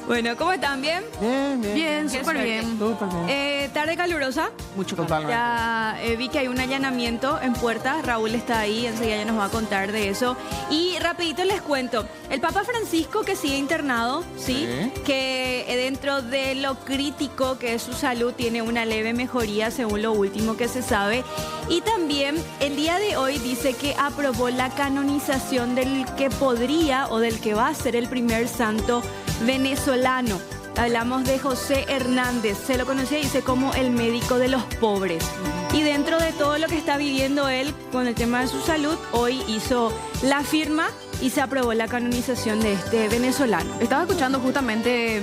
Bueno, ¿cómo están? ¿Bien? Bien, Qué súper suerte. bien. Tarde calurosa. Mucho Totalmente. Ya vi que hay un allanamiento en puerta. Raúl está ahí, enseguida ya nos va a contar de eso. Y rapidito les cuento. El Papa Francisco que sigue internado, ¿sí? Que dentro de lo crítico que es su salud tiene una leve mejoría según lo último que se sabe. Y también el día de hoy dice que aprobó la canonización del que podría o del que va a ser el primer santo venezolano. Hablamos de José Hernández, se lo conocía, dice, como el médico de los pobres. Y dentro de todo lo que está viviendo él con el tema de su salud, hoy hizo la firma y se aprobó la canonización de este venezolano. Estaba escuchando justamente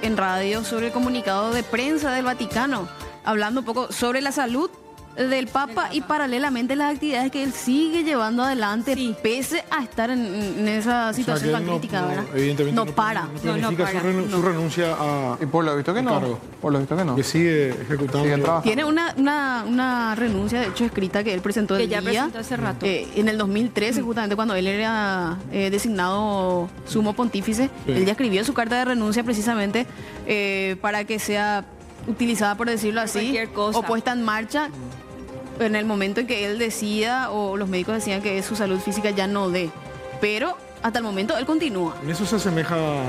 en radio sobre el comunicado de prensa del Vaticano, hablando un poco sobre la salud del Papa y paralelamente las actividades que él sigue llevando adelante, pese a estar en esa situación tan crítica, ¿verdad? Evidentemente no para. planifica su renuncia a... Y por lo visto que no. Cargo. Por lo visto que no. Que sigue ejecutando. Sigue trabajando. Tiene una renuncia, de hecho, escrita que él presentó Que el ya día, presentó hace rato. en el 2013, justamente cuando él era designado sumo pontífice. Él ya escribió su carta de renuncia precisamente para que sea utilizada, por decirlo así, Cualquier cosa. o puesta en marcha en el momento en que él decida o los médicos decían que su salud física ya no dé. Pero hasta el momento él continúa. En eso se asemeja a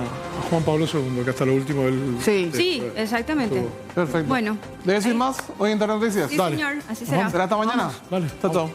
Juan Pablo II, que hasta lo último él... Sí, exactamente. Perfecto. Bueno. ¿Debe decir más hoy en Tarde Noticias? Sí, señor, así será. ¿Será hasta mañana? Dale. Chao, chao.